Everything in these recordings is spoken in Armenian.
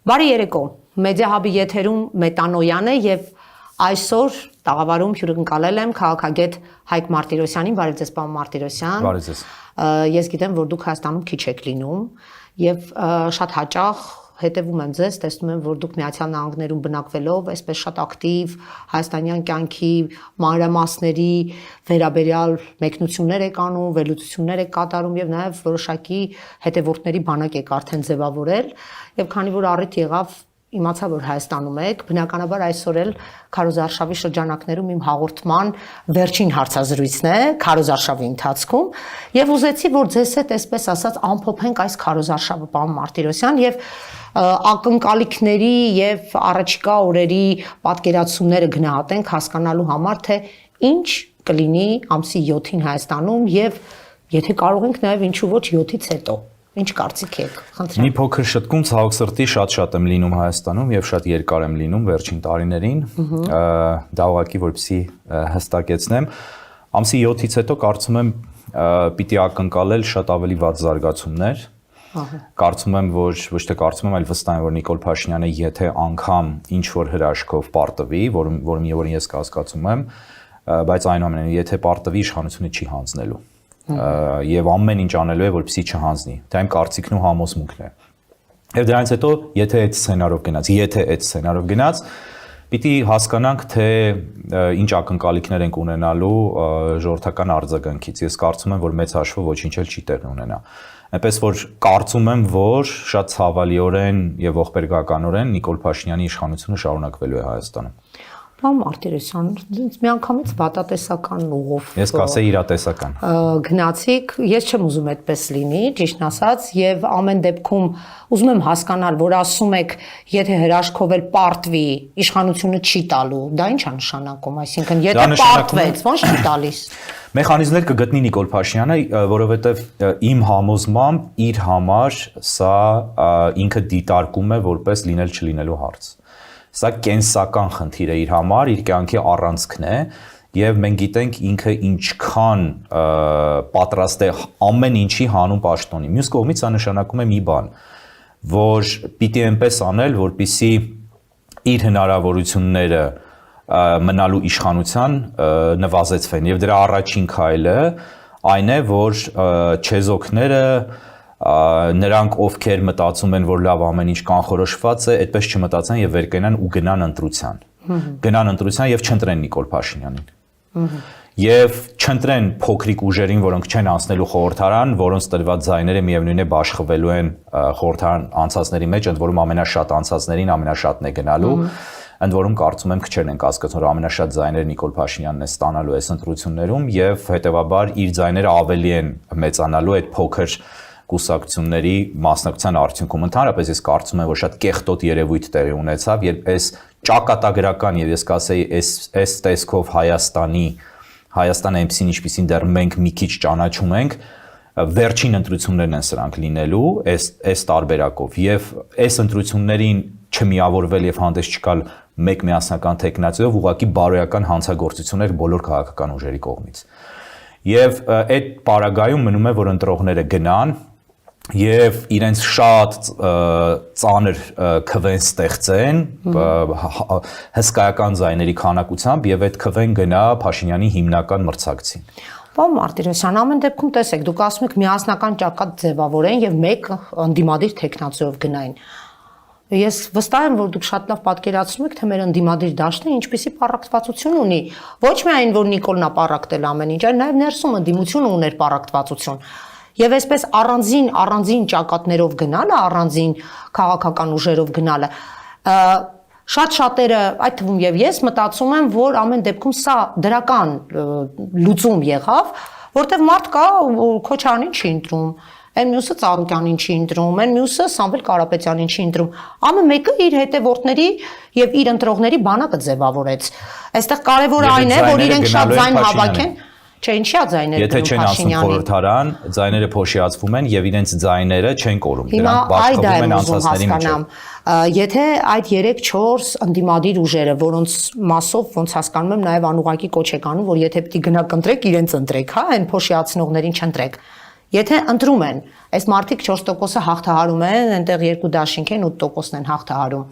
Բարի երեկո, Մեդիա Հաբի եթերում Մետանոյան է եւ այսօր տաղավարում հյուրընկալել եմ քաղաքագետ Հայկ Մարտիրոսյանին, բարև ձեզ պարոն Մարտիրոսյան։ Բարև ձեզ։ Ես գիտեմ, որ դուք Հայաստանում քիչ եք լինում եւ շատ հաճախ հետևում եմ ձեզ, տեսնում եմ, որ դուք Միացյալ Նահանգներում բնակվելով այսպես շատ ակտիվ հայաստանյան կյանքի մանրամասների վերաբերյալ մեկնություններ եք անում, վերլուծություններ եք կատարում եւ նաեւ որոշակի հետևորդների բանակ եք արդեն ձևավորել եւ քանի որ առիթ եղավ իմացա, որ Հայաստանում եք, բնականաբար այսօր էլ քարոզարշավի շրջանակներում իմ հաղորդման վերջին հարցազրույցն է քարոզարշավի ընթացքում եւ ուզեցի, որ ձեզ հետ այսպես ասած ամփոփենք այս քարոզարշավը, պարոն Մարտիրոսյան, եւ ակնկալիքների եւ առաջիկա օրերի պատկերացումները գնահատենք հասկանալու համար, թե ինչ կլինի ամսի 7-ին Հայաստանում եւ եթե կարող ենք նաեւ ինչու ոչ 7-ից հետո։ Ինչ կարծիք եք, խնդրեմ։ Մի փոքր շտկում ցավոք սրտի շատ եմ լինում Հայաստանում եւ շատ երկար եմ լինում վերջին տարիներին։ Դա ուղղակի որպեսզի հստակեցնեմ, ամսի 7-ից հետո կարծում եմ պիտի ակնկալել շատ ավելի վատ զարգացումներ։ Կարծում եմ, որ ոչ թե կարծում եմ, այլ վստահ եմ, որ Նիկոլ Փաշինյանը եթե անգամ ինչ որ հրաշքով պարտվի, որին ես կասկածում եմ, բայց այնուամենայնիվ եթե պարտվի, իշխանությունը չի հանձնելու։ Եվ ամեն ինչ անելու է, որպեսզի չհանձնի։ Դա իմ կարծիքն ու համոզմունքն է։ Եվ դրանից հետո, եթե այդ սցենարով գնաց, պիտի հասկանանք, թե ինչ ակնկալիքներ ենք ունենալու ժողովրդական արձագանքից։ Ես կարծում եմ, որ մեծ հաշվով ոչինչ էլ չի տեղի ունենա։ Այնպես որ կարծում եմ, որ շատ ցավալիորեն եւ ողբերգականորեն Նիկոլ Փաշինյանի իշխանությունը շարունակվելու է Հայաստանում։ Պարոն Մարտիրոսյան, միանգամից վատատեսական ուղով։ Ես կասեի իրատեսական։ Գնացիք, ես չեմ ուզում այդպես լինի, ճիշտն ասած, եւ ամեն դեպքում ուզում եմ հասկանալ, որ ասում եք, եթե հրաշքով էլ պարտվի, իշխանությունը չի տալու, դա ի՞նչ է նշանակում, այսինքն եթե պարտվեց, ո՞նց չի տալիս։ Մեխանիզմներ կգտնի Նիկոլ Փաշինյանը, որովհետև իմ համոզմամբ իր համար սա ինքը դիտարկում է որպես լինել չլինելու հարց։ Սա կենսական խնդիր է իր համար, իր կյանքի առանցքն է եւ մենք գիտենք ինքը ինչքան պատրաստ է ամեն ինչի հանուն պաշտոնի։ Մյուս կողմից սա նշանակում է մի բան, որ պիտի այնպես անել, որպեսզի իր հնարավորությունները մնալու իշխանության նվազեցվեն եւ դրա առաջին քայլը այն է, որ չեզոքները նրանք ովքեր մտածում են, որ լավ ամեն ինչ կանխորոշված է, այդպես չմտածեն եւ վեր կենան ու գնան ընտրության։ Գնան ընտրության եւ չընտրեն Նիկոլ Փաշինյանին։ Եվ չընտրեն փոքրիկ ուժերին, որոնք չեն անցնելու խորհրդարան, որոնց տրված ձայները միևնույն է բաշխվելու են խորհրդարան անցածների մեջ, ընդ որում ամենաշատ անցածներին ամենաշատն է գնալու։ Ընդ որում կարծում եմ քչերն են կասկածում, որ ամենաշատ ձայները Նիկոլ Փաշինյանն է ստանալու այս ընտրություններում եւ հետեւաբար իր ձայները ավելի են մեծանալու այդ փոքր կուսակցությունների մասնակցության արդյունքում։ Ընդհանրապես ես կարծում եմ, որ շատ կեղտոտ երևույթ տեղի ունեցավ, երբ այս ճակատագրական եւ ես կասեի այս տեսքով Հայաստանը այնպեսին ինչպեսին դեռ մենք մի քիչ ճանաչում ենք, վերջին ընտրություններն են սրանք լինելու այս տարբերակով եւ այս ընտրություններին չմիավորվել եւ հանդես չգալ մեկ միասնական տեխնացիով ուղղակի բարոյական հանցագործություններ բոլոր քաղաքական ուժերի կողմից։ Եվ այդ պարագայում մնում է, որ ընտրողները գնան եւ իրենց շատ ծանր քվեն ստեղծեն հսկայական ձայների քանակությամբ եւ այդ քվեն գնա Փաշինյանի հիմնական մրցակցին։ Պարոն Մարտիրոսյան, ամեն դեպքում տեսեք, դուք ասում եք միասնական ճակատ ձևավորեն եւ մեկ ընդդիմադիր տեխնացիով գնային։ Ես վստահ եմ, որ դուք շատ լավ պատկերացնում եք, թե մեր ընդդիմադիր դաշտը ինչպիսի պառակտվածություն ունի։ Ոչ միայն որ Նիկոլն է պառակտել ամեն ինչ, այլ նաեւ ներսում ընդդիմությունը ուներ պառակտվածություն։ Եվ այսպես առանձին ճակատներով գնալը, առանձին քաղաքական ուժերով գնալը, շատ շատերը, այդ թվում եւ ես մտածում եմ, որ ամեն դեպքում սա դրական լուծում եղավ, որտեղ մարդ կա Քոչարյանին չի ընտրում, այն մյուսը Ծառուկյանին չի ընտրում, այն մյուսը Սամվել Կարապետյանին չի ընտրում։ Ամեն մեկը իր հետևորդների եւ իր ընտրողների բանակը ձևավորեց։ Այստեղ կարևորը այն է, որ իրենք շատ ձայն հավաքեն։ Չէ, ինչի՞ է ձայները եթե չեն ասում խորհրդարան, ձայները փոշիացվում են եւ իրենց ձայները չեն կորում, դրանք բաշխվում են անցածների միջև։ Եթե այդ 3-4 ընդդիմադիր ուժերը, որոնց մասով ոնց հասկանում եմ նաեւ անուղակի կոչ եք անում, որ եթե պիտի գնաք ընտրեք, իրենց ընտրեք, հա, այն փոշիացնողներին չընտրեք։ Եթե ընտրում են, այս մարդիկ 4%-ը հաղթահարում են, այնտեղ երկու դաշինք են 8%-ն են հաղթահարում։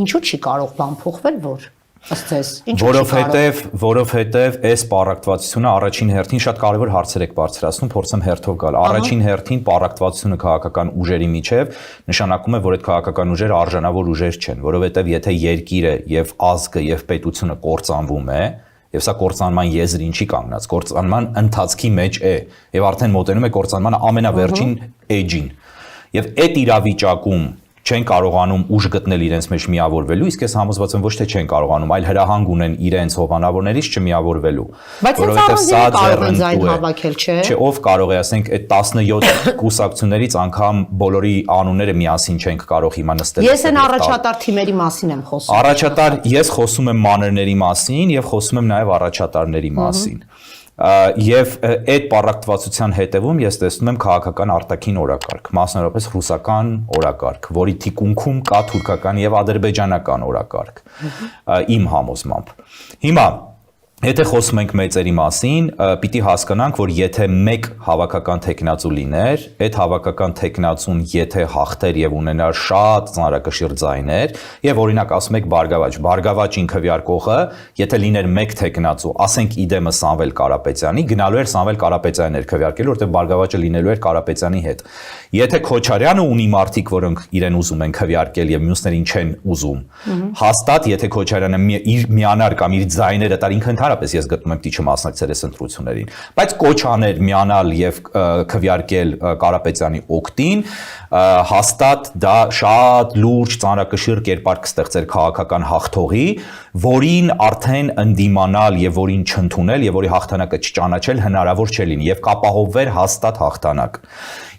Ինչու չի կարող բան փոխվել, որ ըստ ձեզ, ինչու չի կարող։ Որովհետև այս պարակտվածությունը առաջին հերթին շատ կարևոր հարցեր եք բարձրացնում, փորձեմ հերթով գալ։ Առաջին հերթին պարակտվածությունը քաղաքական ուժերի միջև նշանակում է, որ այդ քաղաքական ուժերը արժանավոր ուժեր չեն, որովհետև եթե երկիրը եւ ազգը եւ պետությունը կործանվում է, եւ սա կործանման եզրին չի կանգնած, կործանման ընթացքի մեջ է եւ արդեն մոտենում է կործանման ամենավերջին էջին։ Եվ այդ իրավիճակում չեն կարողանում ուժ գտնել իրենց մեջ միավորվելու, իսկ ես համոզված եմ ոչ թե չեն կարողանում, այլ հրահանգ ունեն իրենց հովանավորներից չմիավորվելու, որովհետև սա ձեռնտու է։ Չէ, ով կարող է, ասենք, այդ 17 կուսակցություններից անգամ բոլորի անունները միասին չենք կարող հիմա նստել։ Ես այն առաջատար թիմերի մասին եմ խոսում։ Առաջատար, ես խոսում եմ մանրների մասին եւ խոսում եմ նաեւ առաջատարների մասին։ Եվ այդ պարակտվածության հետևում ես տեսնում եմ քաղաքական արտաքին օրակարգ, մասնավորապես ռուսական օրակարգ, որի թիկունքում կա թուրքական եւ ադրբեջանական օրակարգ, իմ համոզմամբ։ Հիմա եթե խոսում ենք մեծերի մասին, պիտի հասկանանք, որ եթե մեկ հավաքական տեխնացու լիներ, այդ հավաքական տեխնացուն եթե հաղթեր եւ ունենար շատ ծանրակշիռ ձայներ, եւ օրինակ ասում եք Բարգավաճին քվեարկողը, եթե լիներ մեկ տեխնացու, ասենք իդեմը Սամվել Կարապետյանի, գնալու էր Սամվել Կարապետյաններ քվեարկելու, որտեղ Բարգավաճը լինելու էր Կարապետյանի հետ։ Եթե Քոչարյանը ունի մարդիկ, որոնք իրեն ուզում են քվեարկել եւ մյուսներին չեն ուզում, հաստատ եթե Քոչարյանը միանար կամ իր ձայները տար ինքն պես ես գտնում եմ տիչը մասնակցել այս ընտրություններին, բայց կոչ աներ միանալ եւ քվեարկել Կարապետյանի օգտին, հաստատ դա շատ լուրջ ծանրակշիռ կերպար կստեղծեր քաղաքական հաղթողի, որին արդեն ընդդիմանալ եւ որին չընդունել եւ որի հաղթանակը չճանաչել հնարավոր չէ լինի եւ կապահովվեր հաստատ հաղթանակ։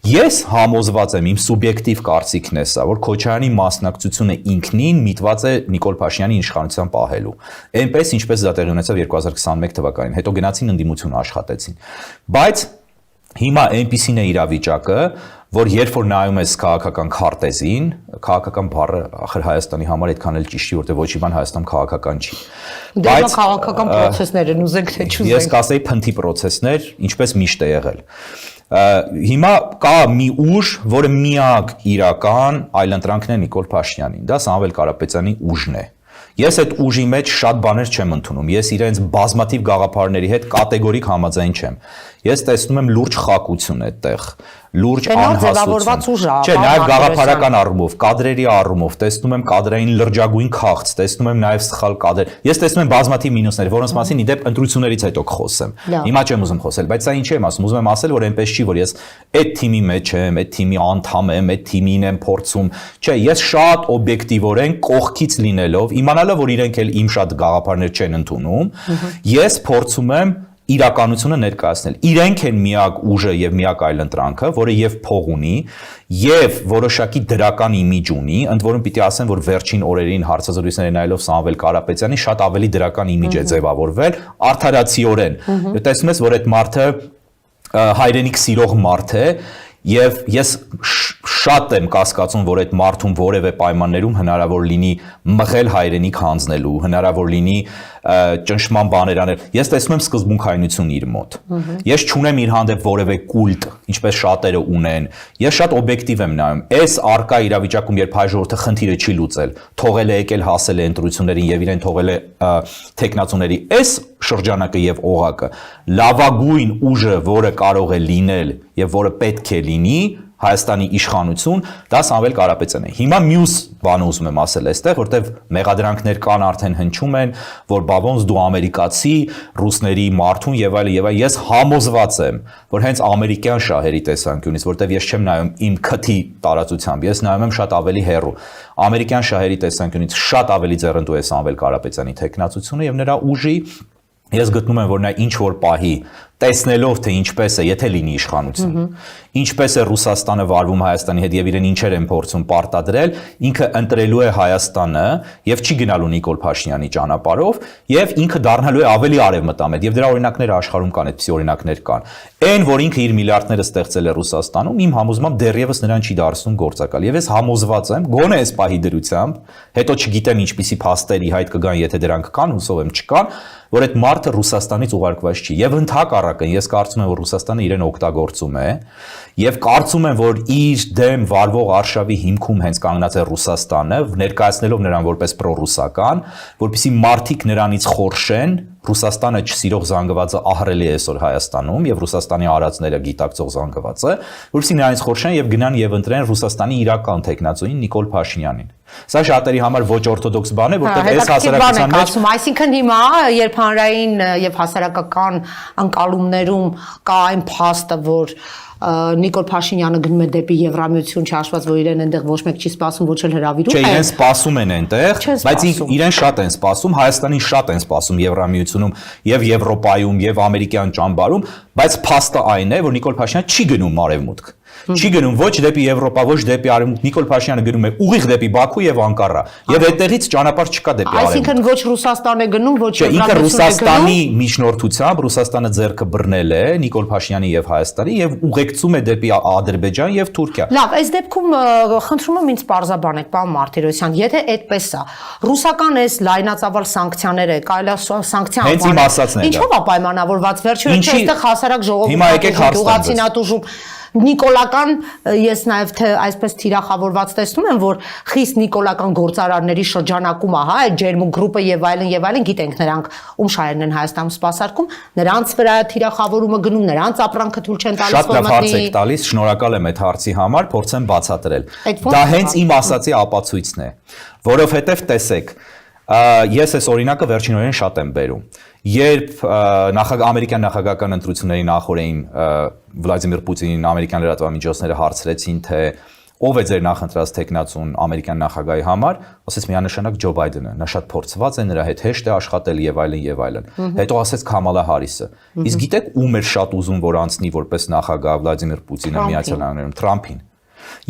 Ես համոզված եմ, իմ սուբյեկտիվ կարծիքն է սա, որ Քոչարյանի մասնակցությունը ինքնին միտված է Նիկոլ Փաշինյանի իշխանության պահելու։ Այնպես ինչպես դա տեղի ունեցավ 2021 թվականին, հետո գնացին ընդդիմություն աշխատեցին։ Բայց հիմա այնպիսին է իրավիճակը, որ երբ որ նայում ես քաղաքական քարտեզին, քաղաքական բառը ախր Հայաստանի համար այդքան էլ ճիշտ չի, որտեղ ոչ մի բան Հայաստանում քաղաքական չի։ Բայց քաղաքական process-ներ են, ուզենք թե չուզենք։ Ես կասեի փնթի process-ներ, ինչպես միշտ է եղել։ Հիմա կա մի ուժ, որը միակ իրական այլընտրանքն է Նիկոլ Փաշինյանին, դա Սամվել Կարապետյանի ուժն է։ Ես այդ ուժի մեջ շատ բաներ չեմ ընդունում, ես իրենց բազմաթիվ գաղափարների հետ կատեգորիկ համաձայն չեմ։ Ես տեսնում եմ լուրջ խակություն այդտեղ, լուրջ անհասություն։ Չէ, նաև գաղափարական առումով, կադրերի առումով, տեսնում եմ կադրային լրջագույն քաղց, տեսնում եմ նաև սխալ կադր։ Ես տեսնում եմ բազմաթիվ մինուսներ, որոնց մասին իդեպ ընտրություններից հետո կխոսեմ։ Հիմա չեմ ուզում խոսել, բայց սա ինչ եմ ասում, ուզում եմ ասել, որ այնպես չի, որ ես այդ թիմի մեջ եմ, այդ թիմի անդամ եմ, այդ թիմին եմ փորձում։ Չէ, ես շատ օբյեկտիվորեն կողքից լինելով, իմանալով, որ իրենք էլ իմ շատ գաղափարներ չեն ընդունում, ես փորձում եմ իրականությունը ներկայացնել։ Իրենք են միակ ուժը եւ միակ այլընտրանքը, որը եւ փող ունի, եւ որոշակի դրական իմիջ ունի, ընդ որում պիտի ասեմ, որ վերջին օրերին հարցազրույցների նայելով Սամվել Կարապետյանի շատ ավելի դրական իմիջ է ձևավորվել, արդարացիորեն։ Տեսնում ես, որ այդ մարդը հայրենիք սիրող մարդ է, եւ ես շատ եմ կասկածում, որ այդ մարդուն որևէ պայմաններում հնարավոր լինի մղել հայրենիք հանձնելու, հնարավոր լինի ճնշման բաներ անել։ Ես տեսնում եմ սկզբունքայնություն իր մոտ։ Ես չունեմ իր հանդեպ որևէ կուլտ, ինչպես շատերը ունեն։ Ես շատ օբյեկտիվ եմ նայում։ Այս արկա իրավիճակում, երբ հայ ժողովուրդը խնդիրը չի լուծել, թողել է եկել հասել է ընտրություններին եւ իրեն թողել է տեխնացուների այս շրջանակը եւ օղակը, լավագույն ուժը, որը կարող է լինել եւ որը պետք է լինի Հայաստանի իշխանություն, դա Սամվել Կարապետյանն է։ Հիմա մյուս բանը ուզում եմ ասել այստեղ, որտեվ մեղադրանքներ կան, արդեն հնչում են, որ բավոնց դու ամերիկացի, ռուսների մարդուն եւ այլն եւ այլն։ Ես համոզված եմ, որ հենց ամերիկյան շահերի տեսանկյունից, որտեվ ես չեմ նայում իմ քթի տարածությամբ, ես նայում եմ շատ ավելի հեռու։ Ամերիկյան շահերի տեսանկյունից շատ ավելի ձեռնտու է Սամվել Կարապետյանի տեխնացությունը եւ նրա ուժի։ Ես գտնում եմ, որ նա ինչ որ պահի տեսնելով թե ինչպես է, եթե լինի իշխանություն, ինչպես է Ռուսաստանը վարվում Հայաստանի հետ եւ իրեն ինչեր են փորձում պարտադրել, ինքը ընտրելու է Հայաստանը եւ չի գնալու Նիկոլ Փաշինյանի ճանապարհով եւ ինքը դառնալու է ավելի արևմտամետ եւ դրա օրինակները աշխարհում կան, այդպիսի օրինակներ կան։ Այն, որ ինքը իր միլիարդները ստեղծել է Ռուսաստանում, իմ համոզմամբ դեռևս նրան չի դարձնում գործակալ եւ ես համոզված եմ, գոնե այս պահի դրությամբ, հետո չգիտեմ ինչպիսի փաստերի հայտ կգան, եթե դրանք կան, հուսով եմ չկան, որ այդ մարդը Ռուսաստանից ուղարկված չի եւ ընդհակառակը ընդհակառակը, ես կարծում եմ, որ Ռուսաստանը իրեն օգտագործում է եւ կարծում եմ, որ իր դեմ վարվող արշավի հիմքում հենց կանգնած է Ռուսաստանը, ներկայացնելով նրան որպես պրոռուսական, որպեսզի մարդիկ նրանից խորշեն, Ռուսաստանը չսիրող զանգվածը ահռելի է այսօր Հայաստանում եւ Ռուսաստանի արածները գիտակցող զանգվածը, որպեսզի նրանից խորշեն եւ գնան եւ ընտրեն Ռուսաստանի իրական տեխնացուին Նիկոլ Փաշինյանին։ Սա շատերի համար ոչ օրթոդոքս բան է, որտեղ այս հասարակության մեջ, այսինքն հիմա երբ հանրային եւ հասարակական ընկալումներում կա այն փաստը, որ Նիկոլ Փաշինյանը գնում է դեպի Եվրամիություն, չհաշված որ իրեն այնտեղ ոչ մեկ չի սպասում, ոչ էլ հրավիրում է։ Չէ, իրեն սպասում են այնտեղ, բայց իրեն շատ են սպասում, Հայաստանին շատ են սպասում Եվրամիությունում եւ Եվրոպայում եւ ամերիկյան ճամբարում, բայց փաստը այն է, որ Նիկոլ Փաշինյանը չի գնում արևմուտք։ Չի գնում ոչ դեպի Եվրոպա, ոչ դեպի արևմուտք, Նիկոլ Փաշինյանը գնում է ուղիղ դեպի Բաքու եւ Անկարա, եւ այդտեղից ճանապարհ չկա դեպի արևմուտք։ Այսինքն ոչ Ռուսաստան է գնում, ոչ Ինքը Ռուսաստանի միջնորդությամբ Ռուսաստանը ձեռքը բռնել է Նիկոլ Փաշինյանի եւ Հայաստանի եւ ուղեկցում է դեպի Ադրբեջան եւ Թուրքիա։ Լավ, այս դեպքում խնդրում եմ ինձ պարզաբանեք, պարոն Մարտիրոսյան, եթե այդպես է, ռուսական այս լայնածավալ սանկցիաները, կարելի է սանկցիա Հենց իմ ասածն է։ Ինչով է պայմանավորված վերջերս այստեղ հասարակ ժողովուրդը նիկոլական, ես նաև թե այսպես թիրախավորված տեսնում եմ, որ խիստ նիկոլական գործարարների շրջանակում է, հա, այդ ջերմուկ գրուպը եւ այլն, գիտենք նրանք ում շահերն են Հայաստանում սպասարկում, նրանց վրա թիրախավորումը գնում, նրանց ապրանքը թույլ չեն տալիս Շատ լավ հարց եք տալիս, շնորհակալ եմ այդ հարցի համար, փորձեմ բացատրել։ Դա հենց իմ ասացի ապացույցն է, որովհետեւ տեսեք, ես այս օրինակը վերջին օրերին շատ եմ բերում։ Երբ ամերիկյան նախագահական ընտրությունների նախորդին Վլադիմիր Պուտինին ամերիկյան լրատվամիջոցները հարցրեցին, թե ով է ձեր նախընտրած տեխնացուն ամերիկյան նախագահի համար, ասեց միանշանակ Ջո Բայդենը, նա շատ փորձված է, նրա հետ հեշտ է աշխատել եւ այլն։ Հետո ասեց Քամալա Հարիսը։ Իսկ գիտեք ում էր շատ ուզում որ անցնի որպես նախագահ Վլադիմիր Պուտինը Միացյալ Նահանգներում, Թրամփին։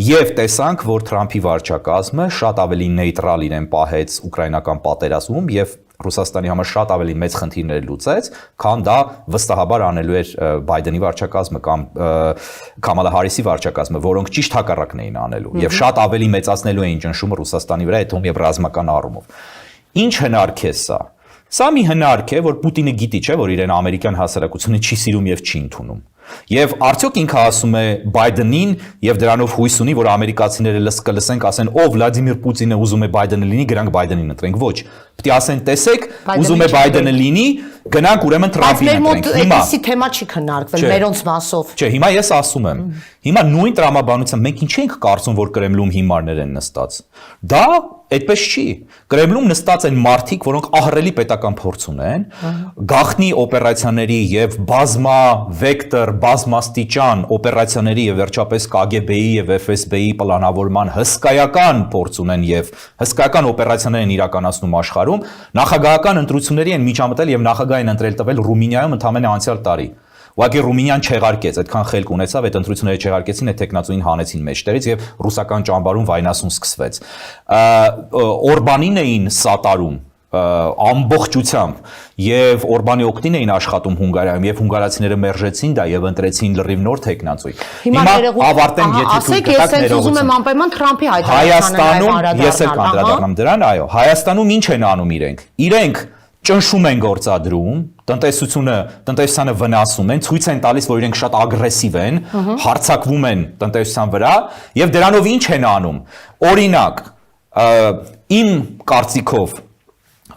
Եվ տեսանք, որ Թրամփի վարչակազմը շատ ավելի նեյտրալ իրեն պահեց ուկրաինական պատերազմում եւ Ռուսաստանի համար շատ ավելի մեծ խնդիրներ լուծեց, քան դա վստահաբար անելու էր Բայդենի վարչակազմը կամ Քամալա Հարիսի վարչակազմը, որոնք ճիշտ հակառակն էին անելու եւ շատ ավելի մեծացնելու էին ճնշումը Ռուսաստանի վրա, այդ եւ ռազմական առումով։ Ինչ հնարք է սա։ Սա մի հնարք է, որ Պուտինը գիտի, չէ, որ իրեն ամերիկյան հասարակությունը չի սիրում եւ չի ընդունում։ Եվ արդյոք ինքը ասում է Բայդենին եւ դրանով հույս ունի, որ ամերիկացիները կլսենք, ասեն, ով Վլադիմիր Պուտինը ուզում է Բայդենը լինի, գրանք Բայդենին ընտրենք։ Ոչ, պետք է ասեն, տեսեք, ուզում է Բայդենը լինի, գնանք ուրեմն Թրամփին ընտրենք։ Հիմա այդպիսի թեմա չի քննարկվել մերոնց մասով։ Չէ, հիմա ես ասում եմ, հիմա նույն տրամաբանությամբ մենք ինչ ենք կարծում, որ Կրեմլում հիմարներ են նստած։ Դա այդպես չի։ Կրեմլում նստած են մարդիկ, որոնք ահռելի պետական փորձ ունեն, գաղտնի օպերացիաների եւ բազմա վեկտոր, բազմաստիճան օպերացիաների եւ վերջապես KGB-ի եւ FSB-ի պլանավորման հսկայական փորձ ունեն եւ հսկայական օպերացիաներ են իրականացնում աշխարհում, նախագահական ընտրությունների են միջամտել եւ նախագահ են ընտրել տվել Ռումինիայում ընդամենը անցյալ տարի։ Ուղղակի Ռումինիան չեղարկեց, այդքան խելք ունեցավ, այդ ընտրությունները չեղարկեցին, այդ տեխնացուին հանեցին մեջտեղից եւ ռուսական ճամբարում վայնասուն սկսվեց։ Օրբանին էին սատարում ամբողջությամբ եւ Օրբանի օգտին էին աշխատում Հունգարիայում եւ հունգարացիները մերժեցին դա եւ ընտրեցին լրիվ նոր տեխնացուի։ Հիմա ավարտեմ, եթե դուք գտաք ներողություն։ Ասեք, ես ուզում եմ անպայման Թրամփի Հայաստանում ես էլ կանդրադառնամ դրան, այո, Հայաստանում ինչ են անում իրենք ճնշում են գործադրում, տնտեսությանը վնասում են, ցույց են տալիս, որ իրենք շատ ագրեսիվ են, հարձակվում են տնտեսության վրա եւ դրանով ինչ են անում։ Օրինակ, իմ կարծիքով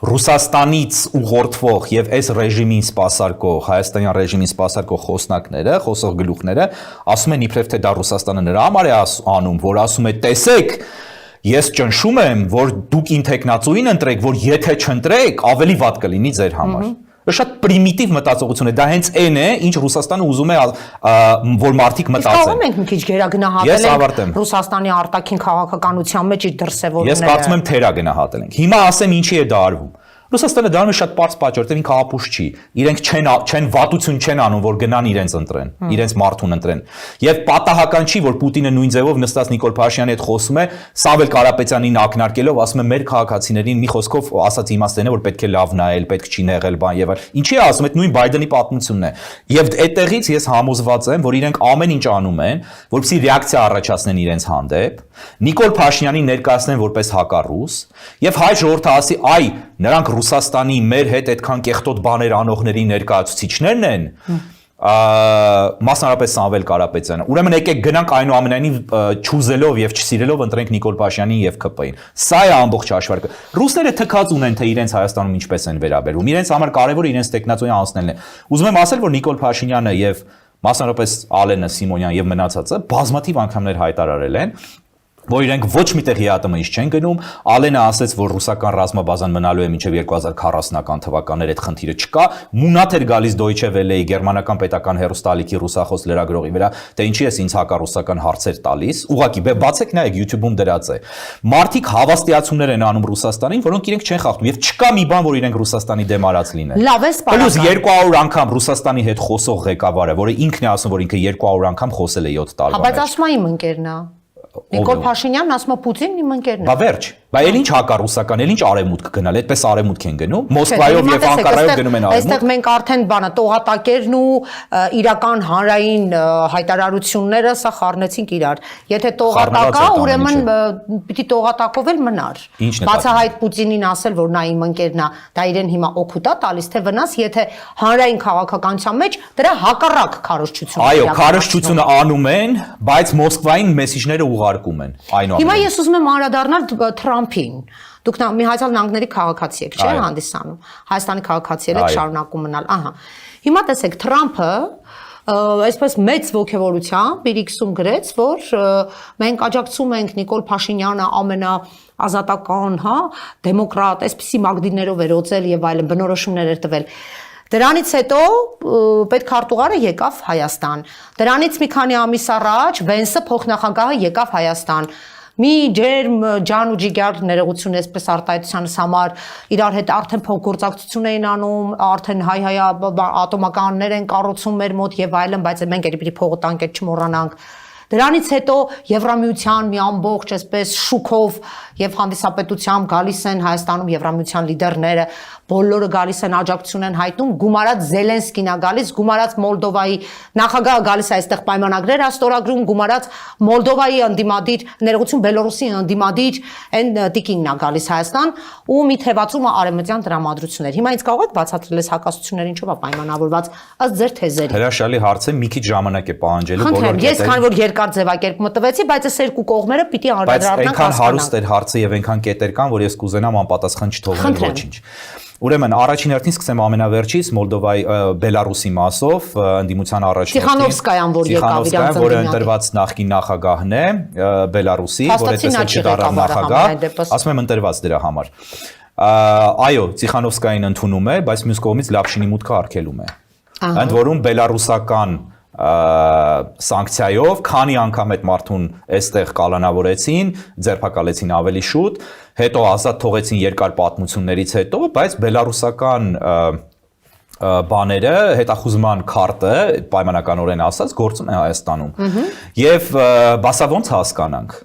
Ռուսաստանից ուղղորդվող եւ այս ռեժիմին սպասարկող, հայաստանյան ռեժիմին սպասարկող խոսնակները, խոսող գլուխները ասում են իբրև թե դա Ռուսաստանը նրա համար է անում, որ ասում է տեսեք Ես ճնշում եմ, որ դուք ին տեխնացուին ընտրեք, որ եթե չընտրեք, ավելի վատ կլինի ձեր համար։ Դա շատ պրիմիտիվ մտածողություն է, դա հենց այն է, ինչ Ռուսաստանը ուզում է, որ մարդիկ մտածեն։ Իսկ կարող ենք մի քիչ գերագնահատել Ռուսաստանի արտաքին քաղաքականության մեջ իր դրսևորումները։ Ես կարծում եմ թերագնահատել ենք։ Հիմա ասեմ ինչի է դա արվում։ Ռուսաստանը դառնում է շատ պարզ պատճառ, որ ինքը ապուշ չի։ Իրենք չեն վատություն չեն անում, որ գնան իրենց ընտրեն, իրենց մարդուն ընտրեն։ Եվ պատահական չի, որ Պուտինը նույն ձևով նստած Նիկոլ Փաշինյանի հետ խոսում է, Սամվել Կարապետյանին ակնարկելով, ասում է մեր քաղաքացիներին մի խոսքով ասած իմաստն է, որ պետք է լավ նայել, պետք չի նեղել բան եւ այլ։ Ինչի է ասում, այդ նույն Բայդենի պատմությունն է։ Եվ այդտեղից ես համոզված եմ, որ իրենք ամեն ինչ անում են, որպեսզի ռեակցիա առաջացնեն իրենց հանդեպ, Նիկոլ Փաշինյանին ներկայացնեն որպես հակառուս, եւ հայ ժողովուրդը ասի, այ նրանք Ռուսաստանի մեր հետ այդքան կեղտոտ բաներ անողների ներկայացուցիչներն են, մասնարարպես Սամվել Կարապետյանը։ Ուրեմն եկեք գնանք այնուամենայնիվ չուզելով եւ չսիրելով ընտրենք Նիկոլ Փաշինյանին եւ ԿՊ-ին։ Սա է ամբողջ հաշվարկը։ Ռուսները թքած ունեն թե իրենց Հայաստանում ինչպես են վերաբերվում։ Իրենց համար կարևորը իրենց տեխնացիոն անցնելն է։ Ուզում եմ ասել, որ Նիկոլ Փաշինյանը եւ մասնարարպես Ալենը Սիմոնյան եւ մնացածը բազմաթիվ անգամներ հայտարարել են, որ իրենք ոչ միտեղ ՀԱՏՄ-ից չեն գնում, Ալենը ասաց, որ ռուսական ռազմաբազան մնալու է մինչև 2040-ական թվականներ, այդ խնդիրը չկա, մունաթ էր գալիս Deutsche Welle-ի գերմանական պետական հեռուստաալիքի ռուսախոս լրագրողի վրա, թե ինչի ես ինձ հակառուսական հարցեր տալիս, ուղղակի բացեք նայեք YouTube-ում դրած է։ Մարդիկ հավաստիացումներ են անում Ռուսաստանին, որոնք իրենք չեն խախտում եւ չկա մի բան, որ իրենք Ռուսաստանի դեմ արած լինեն։ Լավ է, Պլյուս 200 անգամ Ռուսաստանի հետ խոսող ղեկավարը, որը ինքն է ասում, որ ինքը 200 անգամ խոսել է 7 տարվա մեջ։ Բայց ասում եմ իմ ընկերն է։ Նիկոլ Փաշինյանն ասում է Պուտինն իմ ընկերն է։ Բա վերջ, բա էլ ինչ հակառուսական, էլ ինչ արևմուտք գնալ, այդպես արևմուտք են գնում, Մոսկվայով եւ Անկարայով գնում են արևմուտք։ Այստեղ մենք արդեն բանը տողատակերն ու իրական հանրային հայտարարությունները սա խառնեցինք իրար։ Եթե տողատակա, ուրեմն պիտի տողատակով էլ մնար։ Բացահայտ Պուտինին ասել, որ նա իմ ընկերն է, դա իրեն հիմա օգուտ է տալիս, թե վնաս, եթե հանրային քաղաքականության մեջ դրա հակառակ քարոզչություն։ Այո, քարոզչությունը անում են, բայց Մոսկվային մեսիջները ուղարկում են, այնուամենայնիվ։ Հիմա ես ուզում եմ անդրադառնալ Թրամփին։ Դուք Միացյալ Նահանգների քաղաքացի եք, չէ՞, հանդիսանում։ Հայաստանի քաղաքացի եք, շարունակում մնալ, ահա։ Հիմա տեսեք, Թրամփը այսպես մեծ ողջավորությամբ իր X-ում գրեց, որ մենք աջակցում ենք Նիկոլ Փաշինյանը ամենաազատական, հա, դեմոկրատ, այսպիսի մագդիներով էր օծել եւ այլն բնորոշումներ էր տվել։ Դրանից հետո պետքարտուղարը եկավ Հայաստան։ Դրանից մի քանի ամիս առաջ Վենսը փոխնախագահը եկավ Հայաստան։ Մի ջերմ ջան ու ջիգար ներողություն այսպես արտահայտությանս համար իրար հետ արդեն փոխգործակցություն էին անում, արդեն հայ ատոմականներ են կառուցում մեր մոտ եւ այլն, բայց մենք երբ պիտի փողը տանք այդ չմոռանանք։ Դրանից հետո Եվրամիության մի ամբողջ այսպես շուկով եւ հանդիսապետությամբ գալիս են Հայաստանում Եվրամիության լիդերները, բոլորը գալիս են աջակցություն են հայտնում, գումարած Զելենսկին է գալիս, գումարած Մոլդովայի նախագահը գալիս է այստեղ պայմանագրեր աստորագրում, գումարած Մոլդովայի ընդդիմադիր, ներողություն Բելորուսի ընդդիմադիր այն տիկինն է գալիս Հայաստան ու մի թևածում է արևմտյան տրամադրություններ։ Հիմա ինձ կարող եք բացատրել այս հակասությունները ինչով է պայմանավորված ըստ ձեր թեզերի։ Հրաշալի հարց է, մի քիչ ժամանակ է պահանջելու բոլոր ես քանի որ երկար ձևակերպումը տվեցի, բայց այս երկու կողմերը պիտի անդրադառնանք հասկանանք։ Բայց այնքան հարուստ էր հարցը եւ այնքան կետեր կան, որ ես կուզենամ անպատասխան չթողնել ոչինչ։ Ուրեմն առաջին հերթին սկսեմ ամենավերջից Մոլդովայի Բելարուսի մասով ընդդիմության առաջնորդի Տիխանովսկայան, որ եկավ իրանց որը ընտրված նախկին նախագահն է Բելարուսի, որ այդպես չդառավ նախագահ, ասում եմ ընտրված դրա համար։ Այո, Տիխանովսկային ընդունում է, բայց մյուս կողմից Լապշինի մուտքը արգելում է։ Ընդ որում բելարուսական սանկցիայով քանի անգամ այդ մարդուն այստեղ կալանավորեցին, ձերբակալեցին ավելի շուտ, հետո ազատ թողեցին երկար պատմություններից հետո, բայց բելարուսական բաները հետախուզման քարտը պայմանականորեն ասած գործում է Հայաստանում։ Եվ բասա ոնց հասկանանք։